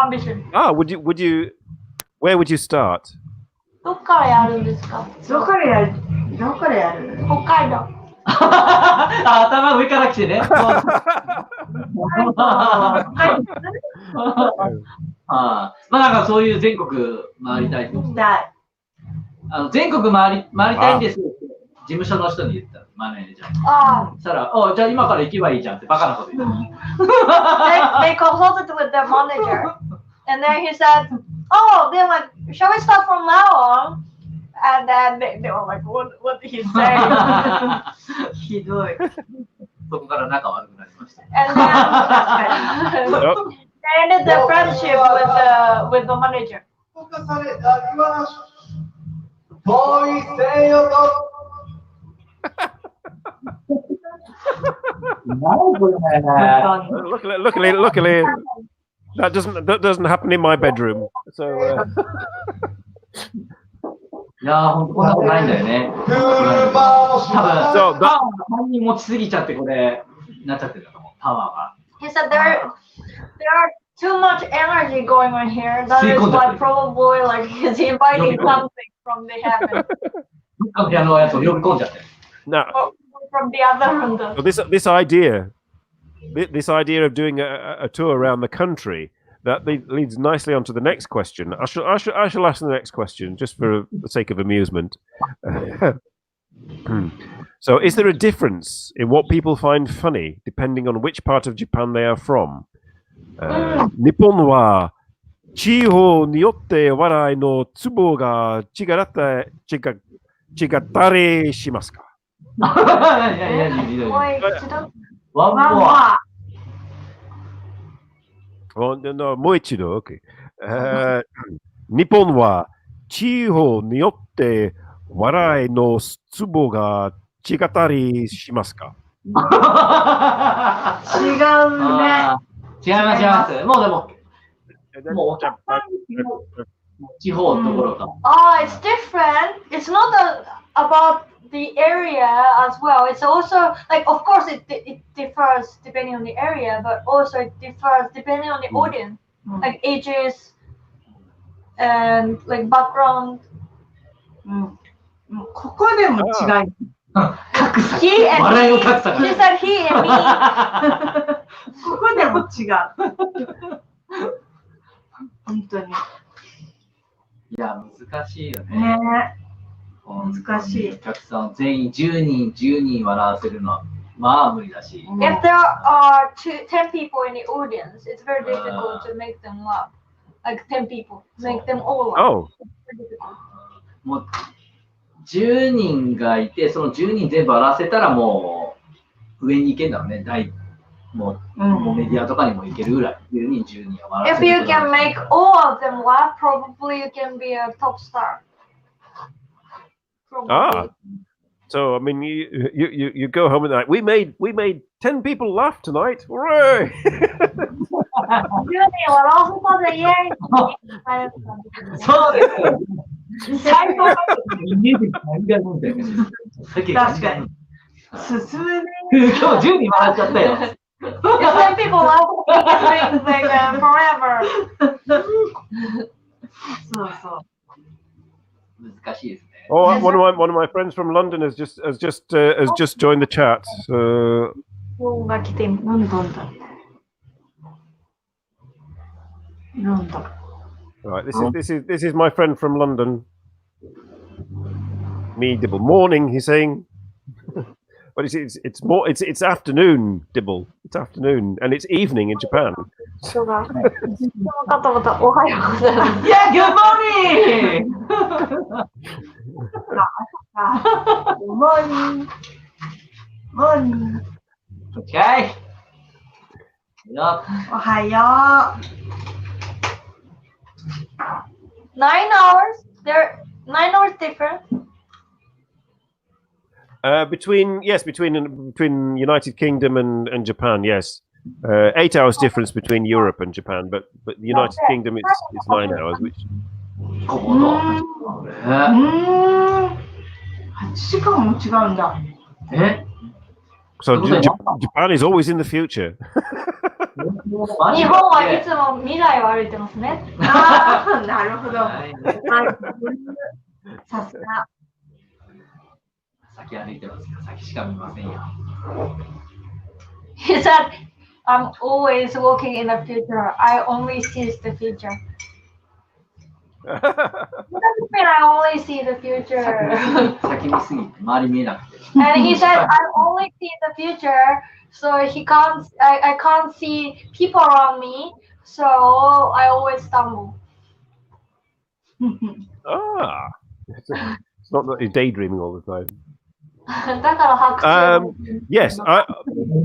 Ambition. Would you? Where would you start? どっからやるんですか？どこからやる？北海道。頭上から来てね。まあなんかそういう全国回りたいと思って。全国回りたいんですよって事務所の人に言ったマネージャー。そしたら、じゃあ今から行けばいいじゃんってバカなこと言う。They consulted with the manager, and then he said, "Oh, they're like, shall we start from now on?" And then they were like, "What did he say?" ひどい。そこから仲悪くなりました。And then they ended their friendship with the manager. Luckily, that doesn't happen in my bedroom. So. いやー、ほんとこんなことないんだよね。多分、パワーが3人持ちすぎちゃって、これ、なっちゃってると思う、パワーが。He said there are too much energy going on here. That is why probably like he's inviting something from the heaven. 部屋のやつを呼び込んじゃって。No. From the other room. This idea of doing a tour around the country. That leads nicely on to the next question. I shall ask the next question just for the sake of amusement. So, is there a difference in what people find funny depending on which part of Japan they are from? 日本は地方によって笑いのツボが違ったりしますか？もう一度、OK。日本は地方によって笑いのツボが違ったりしますか？違うね。違います。もうでも、お客さん地方のところか。It's different. It's not about the area as well. It's also like, of course, it differs depending on the area, but also it differs depending on the audience, like ages and like background. ここでも違い。He and me. She said he and me. ここでも違う。本当に。いや、難しいよね。ね。難しい。お客さん全員10人笑わせるのはまあ無理だし。If there are 10 people in the audience, it's very difficult to make them laugh. Like 10 people, make them all laugh. Oh. もう10人がいて、その10人全部笑わせたらもう上に行けんだろうね。もうメディアとかにも行けるぐらい。10人は笑わせる。If you can make all of them laugh, probably you can be a top star. So I mean, you go home and like we made 10 people laugh tonight. Hooray! そうです。最高だったイメージが何が飲んでる。確かに。進むね。今日10人笑っちゃったよ。It's when people laugh at things like forever. そうそう。難しいですね。Oh, one of my friends from London has just joined the chat. So. Right, this is my friend from London. Me Dibble. Morning, he's saying. But it's afternoon, Dibble. It's afternoon, and it's evening in Japan. Yeah, good morning. Morning. Okay. Yup. おはよ 9 hours. They're 9 hours different. Between United Kingdom and Japan, yes. 8 hours difference between Europe and Japan, but the United Kingdom it's 9 hours, which ここの。う。8時間も違うんだ。え so Japan is always in the future. 日本はいつも未来を歩いてますね。ああ、なるほど。はいさすが。先歩いてますよ。先しか見ませんよ。He said, I'm always walking in the future. I only see the future. What does it mean I only see the future? 先見すぎて周り見えなくて。 And he said, I only see the future, so I can't see people around me, so I always stumble. It's not that he's daydreaming all the time. だから白昼 Yes,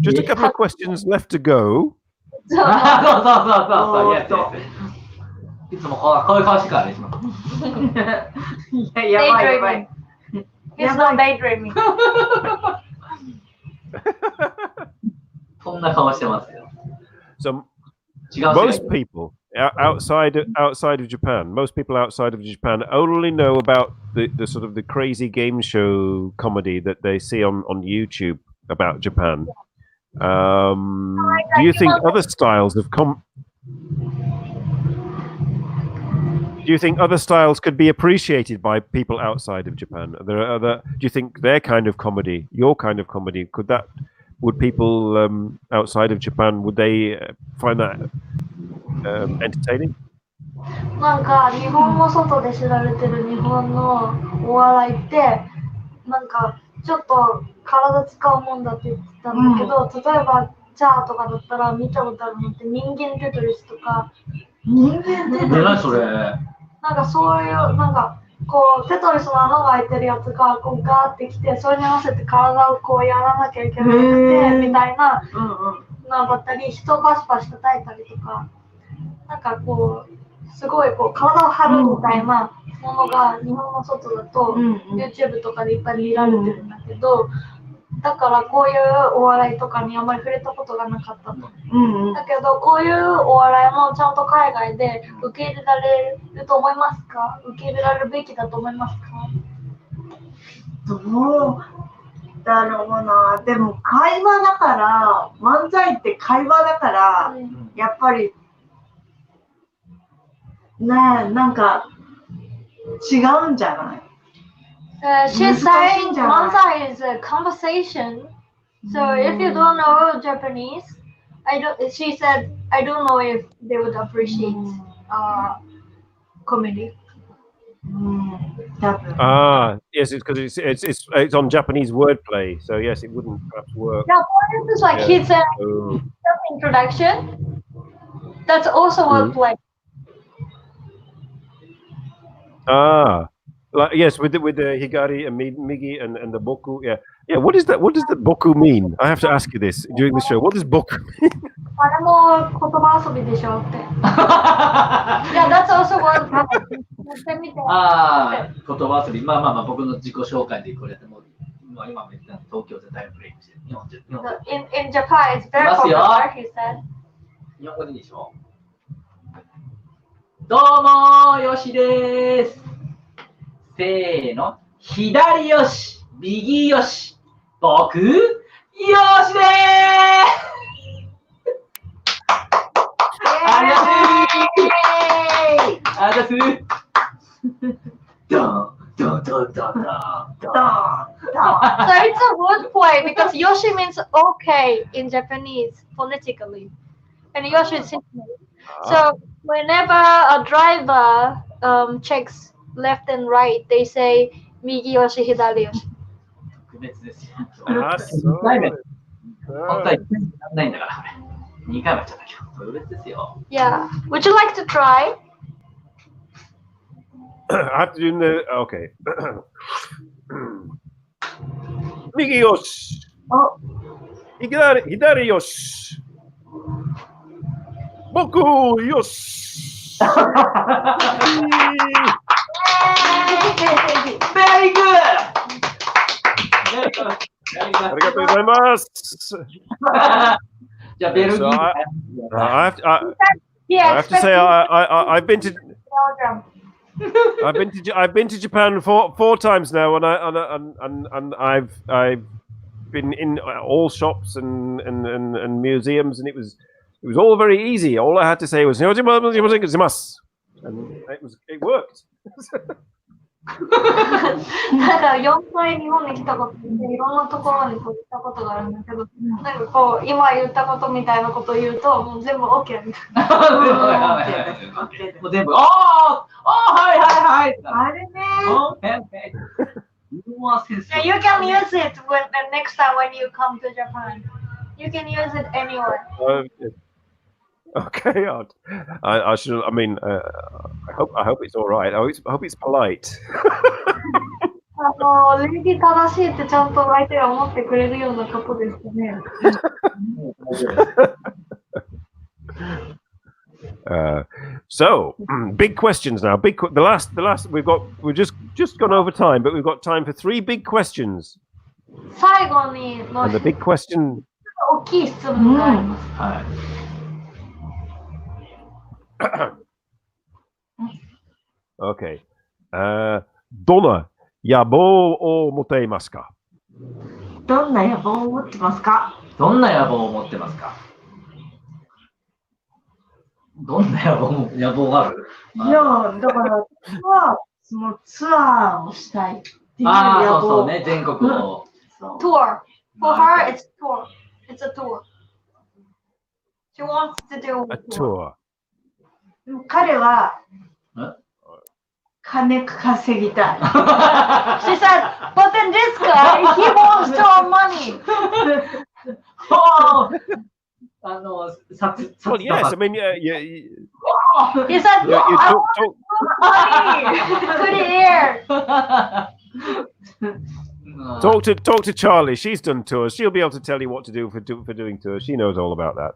just a couple of questions left to go. そうそうそう。いつもこういう顔してからね。いや、やばいやばい。 He's not daydreaming. こんな顔してますよ。 So 違う most people outside of Japan, most people outside of Japan only know about the sort of the crazy game show comedy that they see on YouTube about Japan. Do you think other styles of Do you think other styles could be appreciated by people outside of Japan? Are there other? Do you think their kind of comedy, your kind of comedy, would people outside of Japan, would they find that entertaining? なんか日本の外で知られてる日本のお笑いってなんかちょっと体使うもんだって言ってたんだけど、例えばチャーとかだったら見たことあるのって人間テトリスとか人間って何それ。なんかそういうなんかこうテトリスの穴が開いてるやつがこうガーってきてそれに合わせて体をこうやらなきゃいけなくてみたいなのだったり人をバシバシ叩いたりとかなんかこうすごいこう体を張るみたいなものが日本の外だと YouTube とかでいっぱい見られてるんだけどだからこういうお笑いとかにあまり触れたことがなかったと。だけどこういうお笑いもちゃんと海外で受け入れられると思いますか？受け入れられるべきだと思いますか？どうだろうな。でも会話だから漫才って会話だからやっぱりねえなんか違うんじゃない？ She's saying manzai is a conversation. So if you don't know Japanese, she said, I don't know if they would appreciate comedy. Yes, it's because it's on Japanese wordplay, so yes, it wouldn't perhaps work. Now, for instance, like he said, introduction, that's also wordplay. Like, yes, with the higari and migi and the boku, yeah. What is that? What does the boku mean? I have to ask you this during the show. What does boku mean? あれも言葉遊びでしょって。Yeah, that's also wordplay. 言ってみて。ああ、言葉遊び。まあ僕の自己紹介でこれやっても今も言った東京でタイムブレイクして日本で。In Japan, it's very popular, he said. 日本語でいいでしょ。どうもよしです。せーの、左よし、右よし、僕、よしでーす。ありがとう。ありがとう。ドンドンドンドンドンドン。So it's a wordplay because Yoshi means okay in Japanese phonetically, and Yoshi is simply. So whenever a driver checks left and right, they say 右よし左よし。特別ですよ。そう。本当は1回やらないんだからこれ。2回もやっちゃったけど特別ですよ。Yeah. Would you like to try? I have to do the okay. 右よし。左よし。僕よし。Very good! ありがとうございます。じゃあ、ベルギー。I have to say, I've been to I've been to Japan four times now, and I've been in all shops and museums, and it was all very easy. All I had to say was and it worked. なんか4回日本に来たことでいろんなところに行ったことがあるんだけど、なんかこう今言ったことみたいなことを言うともう全部 OK みたいな。もう全部、はいはいはい。あれね。You can use it when the next time when you come to Japan. You can use it anywhere. Okay, I should. I mean, I hope it's all right. I hope it's polite. 礼儀正しいってちゃんと相手が思ってくれるようなことですね。So big questions now. The last. We've just gone over time, but we've got time for 3 big questions. 最後にの And the big question. 大きい質問があります。Okay. どんな野望を持っていますか？どんな野望を持ってますか？どんな野望を持ってますか？どんな野望がある？いや、だから私はそのツアーをしたいっていう野望。そうそうね、全国を。Tour. For her, it's tour. It's a tour. She wants to do a tour. 彼は金稼ぎたい。She said, but in this guy, he wants to earn money. Well, yes, I mean, He said, I want money. Clear. Talk to Charlie. She's done tours. She'll be able to tell you what to do for doing tours. She knows all about that.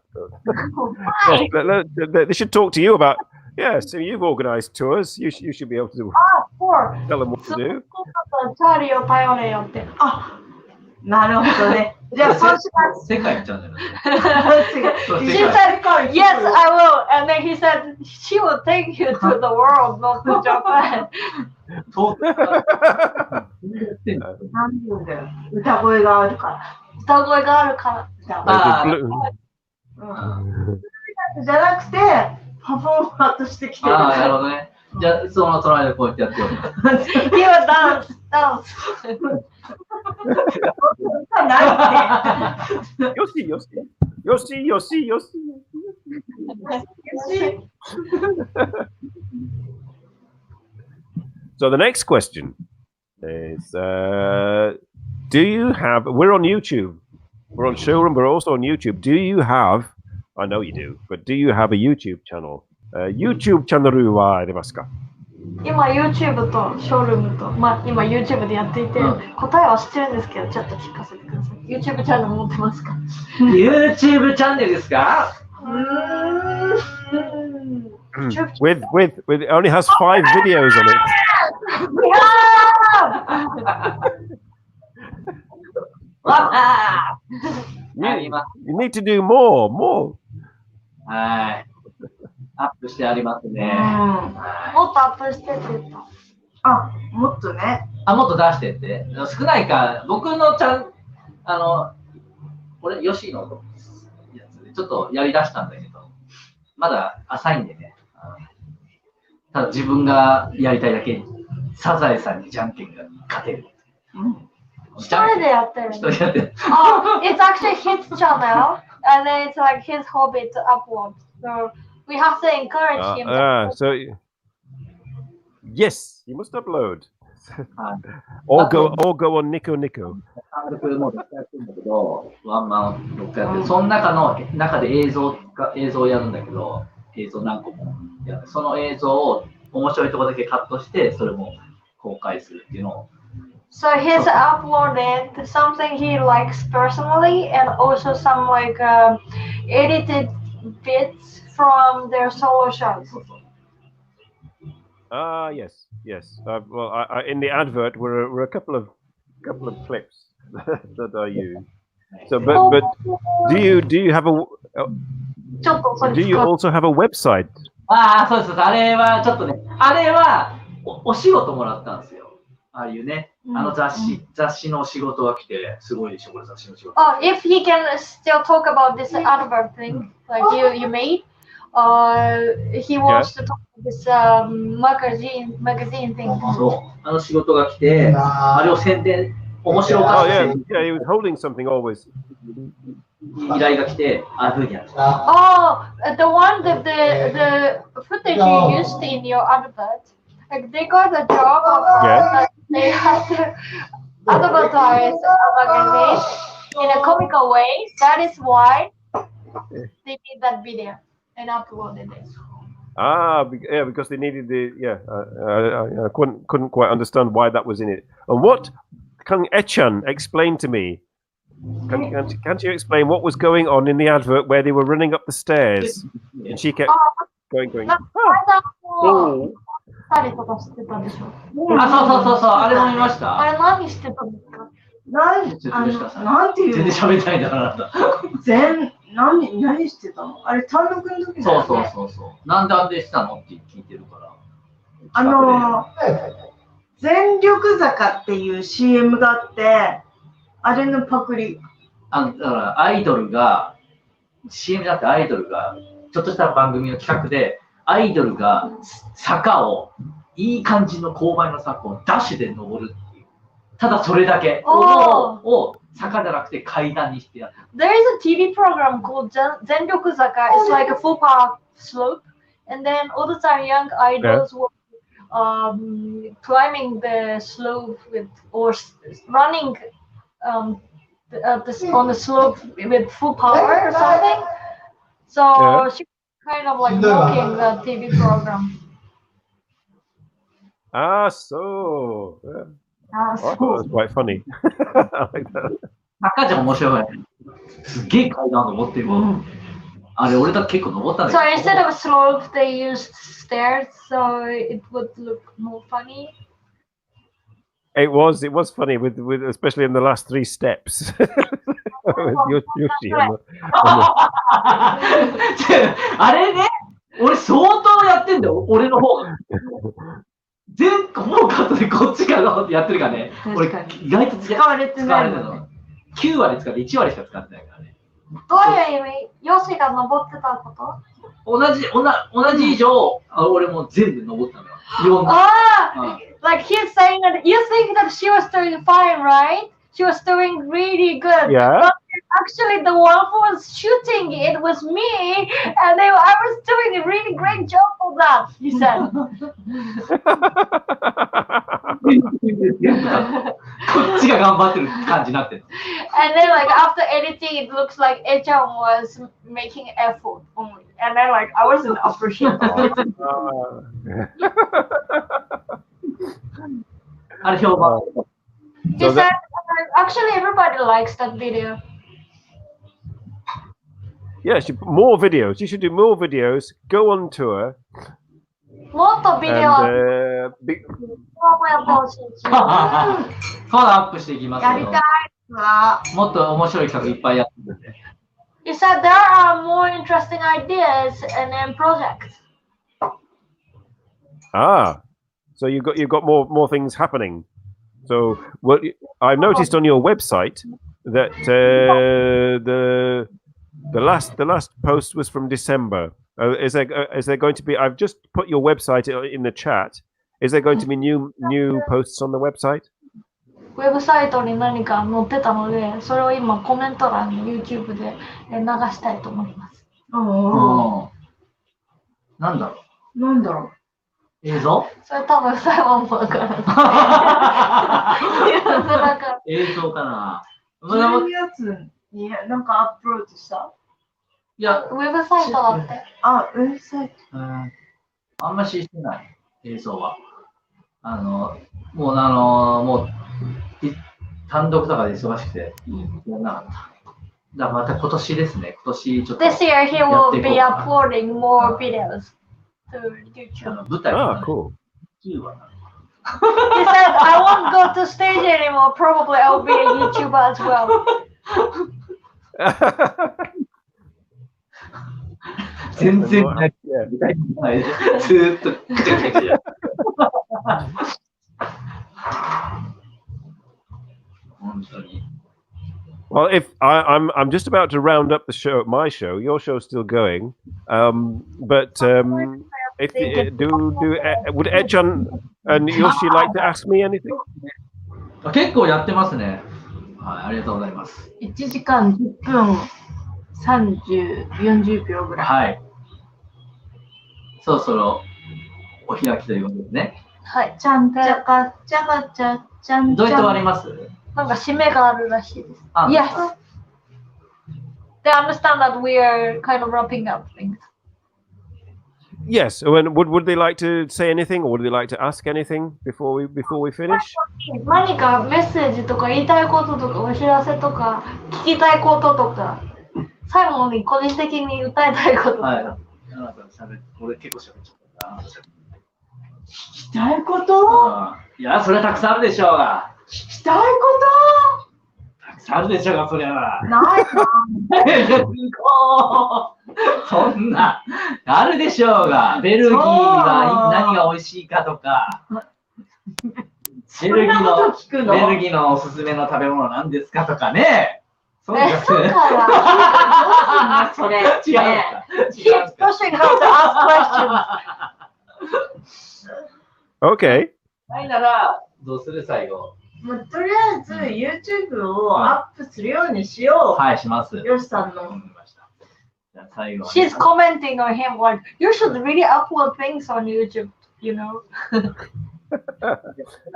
They should talk to you about. Yes, so you've organised tours. You should be able to tell them what to do. チャーリーを頼れよって。あ、なるほどね。じゃあそうします。世界行っちゃうんじゃない？ She said, yes, I will. And then he said, she will take you to the world, not to Japan. 歌声があるから。歌声があるから。じゃなくて、パフォーマーとして来てる。なるほどね。じゃあ、その隣でこうやってやってよ。He will dance. よし。So the next question is, do you have? We're on YouTube. We're on Showroom. We're also on YouTube. Do you have? I know you do, but do you have a YouTube channel? YouTube チャンネルはありますか？今 YouTube とショールームと、今 YouTube でやっていて、答えは知ってるんですけど、ちょっと聞かせてください。YouTube チャンネル持ってますか？ YouTube チャンネルですか？With it only has 5 videos on it. You need to do more. はい。アップしてありますね。もっとアップしてって言った。あ、もっとね。もっと出してって。少ないか、僕のこれ、ヨシのやつでちょっとやりだしたんだけど、まだ浅いんでね。ただ自分がやりたいだけに、サザエさんにじゃんけんが勝てる。一人でやってる。一人でやってる。It's actually his channel, and then it's like his hobby to upload. So we have to encourage him. So yes, you must upload. or go on Nico. ワンマン6回やってる。その中で映像をやるんだけど、映像何個もやる。その映像を面白いところだけカットして、それも公開するっていうのを So he's uploaded something he likes personally, and also some like edited bits from their solo shows. Yes, yes. Well, in the advert were a couple of clips that I use. So, but do you have a do you also have a website? ああ、そうです。あれはちょっとね、あれはお仕事もらったんですよ。ああいうね、雑誌の仕事が来て、すごいでしょ、これ雑誌の仕事。Oh, if he can still talk about this advert thing, like you made, he wants to talk about this magazine thing. そう、あの仕事が来て、あれを宣伝、面白かった。Yeah, he was holding something always. 依頼が来て、ああいうふうにやる。Oh, the one that the footage you used in your advert, like they got a job offer that they had to advertise a magazine in a comical way. That is why they made that video and uploaded it. Yeah, because they needed I couldn't quite understand why that was in it. And what can Echan explain to me? Can't you explain what was going on in the advert where they were running up the stairs and she kept going? たりとかしてたでしょ。あ、そう、あれも見ました。あれ何してたんですか。なんていうの。全然喋ってないんだから。何してたの。あれ単独の時だよね。そう。なんであんでしたのって聞いてるから。全力坂っていう CM があって、あれのパクリ。だからアイドルが CM じゃなくてアイドルがちょっとした番組の企画で。アイドルが坂をいい感じの勾配の坂をダッシュで登るっていう。ただそれだけを坂じゃなくて階段にしてやる。There is a TV program called 全力坂. It's like a full power slope, and then all the time young idols were climbing the slope with or running on the slope with full power or something. So she kind of like mocking the TV program. So. I thought that was quite funny. I like that. 坂じゃ面白い。すっげえ階段登ってる。あれ、俺だけ結構登ったんだけど。So instead of slope, they used stairs, so it would look more funny. It was funny with especially in the last 3 steps. Yoshi あれね、俺相当やってんだよ、俺の方が。もうカットでこっちからやってるからね。俺意外と使われてないの。9割使って1割しか使ってないからね。どういう意味？ヨシが登ってたこと？同じ以上、俺も全部登ったのよ。Like he's saying that you think that she was doing fine, right? She was doing really good. Yeah. But actually, the one who was shooting it was me, and I was doing a really great job of that. He said. こっちが頑張ってる感じになってる。And then, like after editing, it looks like Echan was making effort only, and then like I wasn't appreciating it. あれ評判。He said, actually, everybody likes that video. Yeah, more videos. You should do more videos. Go on tour. もっとビデオもやってほしいし。まだアップしていきますけど。やりたい。もっと面白い企画いっぱいやってるんで。He said there are more interesting ideas and then projects. So you've got more things happening. So I've noticed on your website that the last post was from December. Is there going to be? I've just put your website in the chat. Is there going to be new posts on the website? ウェブサイトに何か載ってたので、それを今コメント欄に YouTube で流したいと思います。なんだろう。映像？それ多分台湾もだから。映像かな。そういうやつになんかアップロードした？いや、ウェブサイトだって。ウェブサイト。あんまししてない映像は。もう単独とかで忙しくて、やらなかった。だからまた今年ですね。今年ちょっと。This year he will be uploading more videos to YouTube. 舞台Ah, cool. He said, I won't go to stage anymore. Probably I'll be a YouTuber as well. 全然ない。ずーっとくちゃくちゃくちゃ。本当に。Well, if I'm just about to round up the show, my show. Your show's still going, but if would Ed-chan and Yoshi like to ask me anything? 結構やってますね。はい、ありがとうございます。1時間10分30、40秒ぐらい。はい。そろそろお開きということですね。はい。ちゃんちゃかちゃがちゃちゃんちゃん。どうやって終わります？なんか締めがあるらしいです。Yes. They understand that we are kind of wrapping up things. Yes. Would they like to say anything, or would they like to ask anything before we finish? 何かメッセージとか言いたいこととかお知らせとか聞きたいこととか最後に個人的に歌いたいこととか。はい。俺結構喋っちゃった。聞きたいこと？いや、それはたくさんあるでしょうが。聞きたいこたくさんあるでしょうが、そりゃ。と？ないか。そんな、あるでしょうが。ベルギーが何が美味しいかとか。ベルギーのおすすめの食べ物なんですかとかね。そうからそれ。違う。Keep pushing her to ask questions. Okay. ないなら、どうする最後。もうとりあえず YouTube をアップするようにしよう。はい、します。よしさんの。じゃあ最後。She's commenting on him like, you should really upload things on YouTube, you know?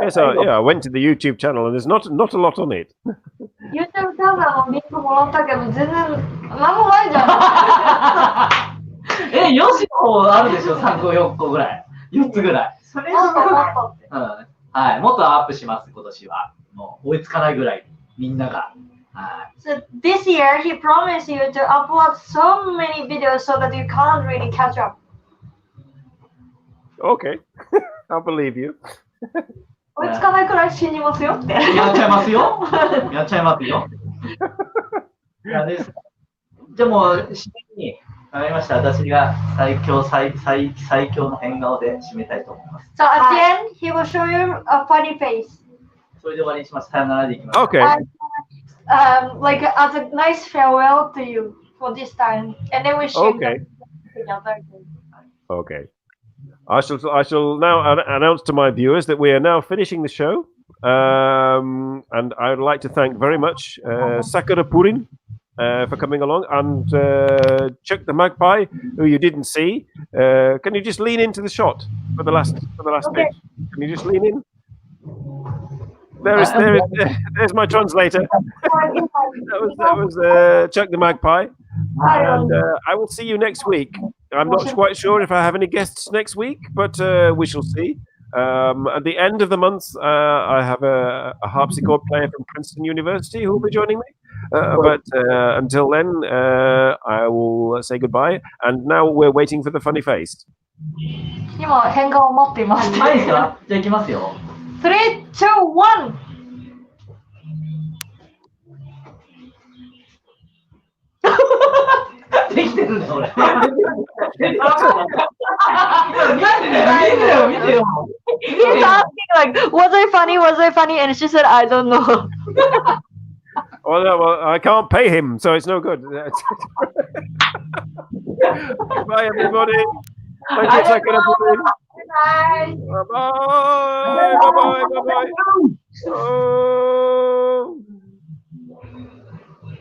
Yes, I went to the YouTube channel and there's not a lot on it. YouTube チャンネルのリンクもらったけど、全然何もないじゃん。よしの方あるでしょ、3個、4個ぐらい。4つぐらい。それははい、もっとアップします、今年は。もう追いつかないぐらい、みんなが。はい。So this year, he promised you to upload so many videos so that you can't really catch up. Okay, I'll believe you. 追いつかないくらい死にますよって。やっちゃいますよ。やっちゃいますよ。でも、締めに、わかりました。私が最強の変顔で締めたいと思います。So at the end, he will show you a funny face. それで終わりにします。さよならでいきます。Okay. Like as a nice farewell to you for this time, and then we show Okay. together. Okay. I shall now announce to my viewers that we are now finishing the show. And I would like to thank very much Sakura Purin for coming along, and ChucktheMagpie, who you didn't see. Can you just lean into the shot for the last Okay. bit? Can you just lean in? There's my translator. that was ChucktheMagpie. And I will see you next week. I'm not quite sure if I have any guests next week, but we shall see. At the end of the month, I have a harpsichord player from Princeton University who will be joining me. But until then, I will say goodbye. And now we're waiting for the funny face. 今変顔を持っています。はい、ですか？じゃあ行きますよ。3, 2, 1. できてるね、俺。見てよ。He's asking like, was I funny? Was I funny? And she said, I don't know. Well, no, I can't pay him, so it's no good. Goodbye, everybody. Thank you, Sakura Pudding. Bye. Bye-bye. Bye-bye. Bye-bye. Oh.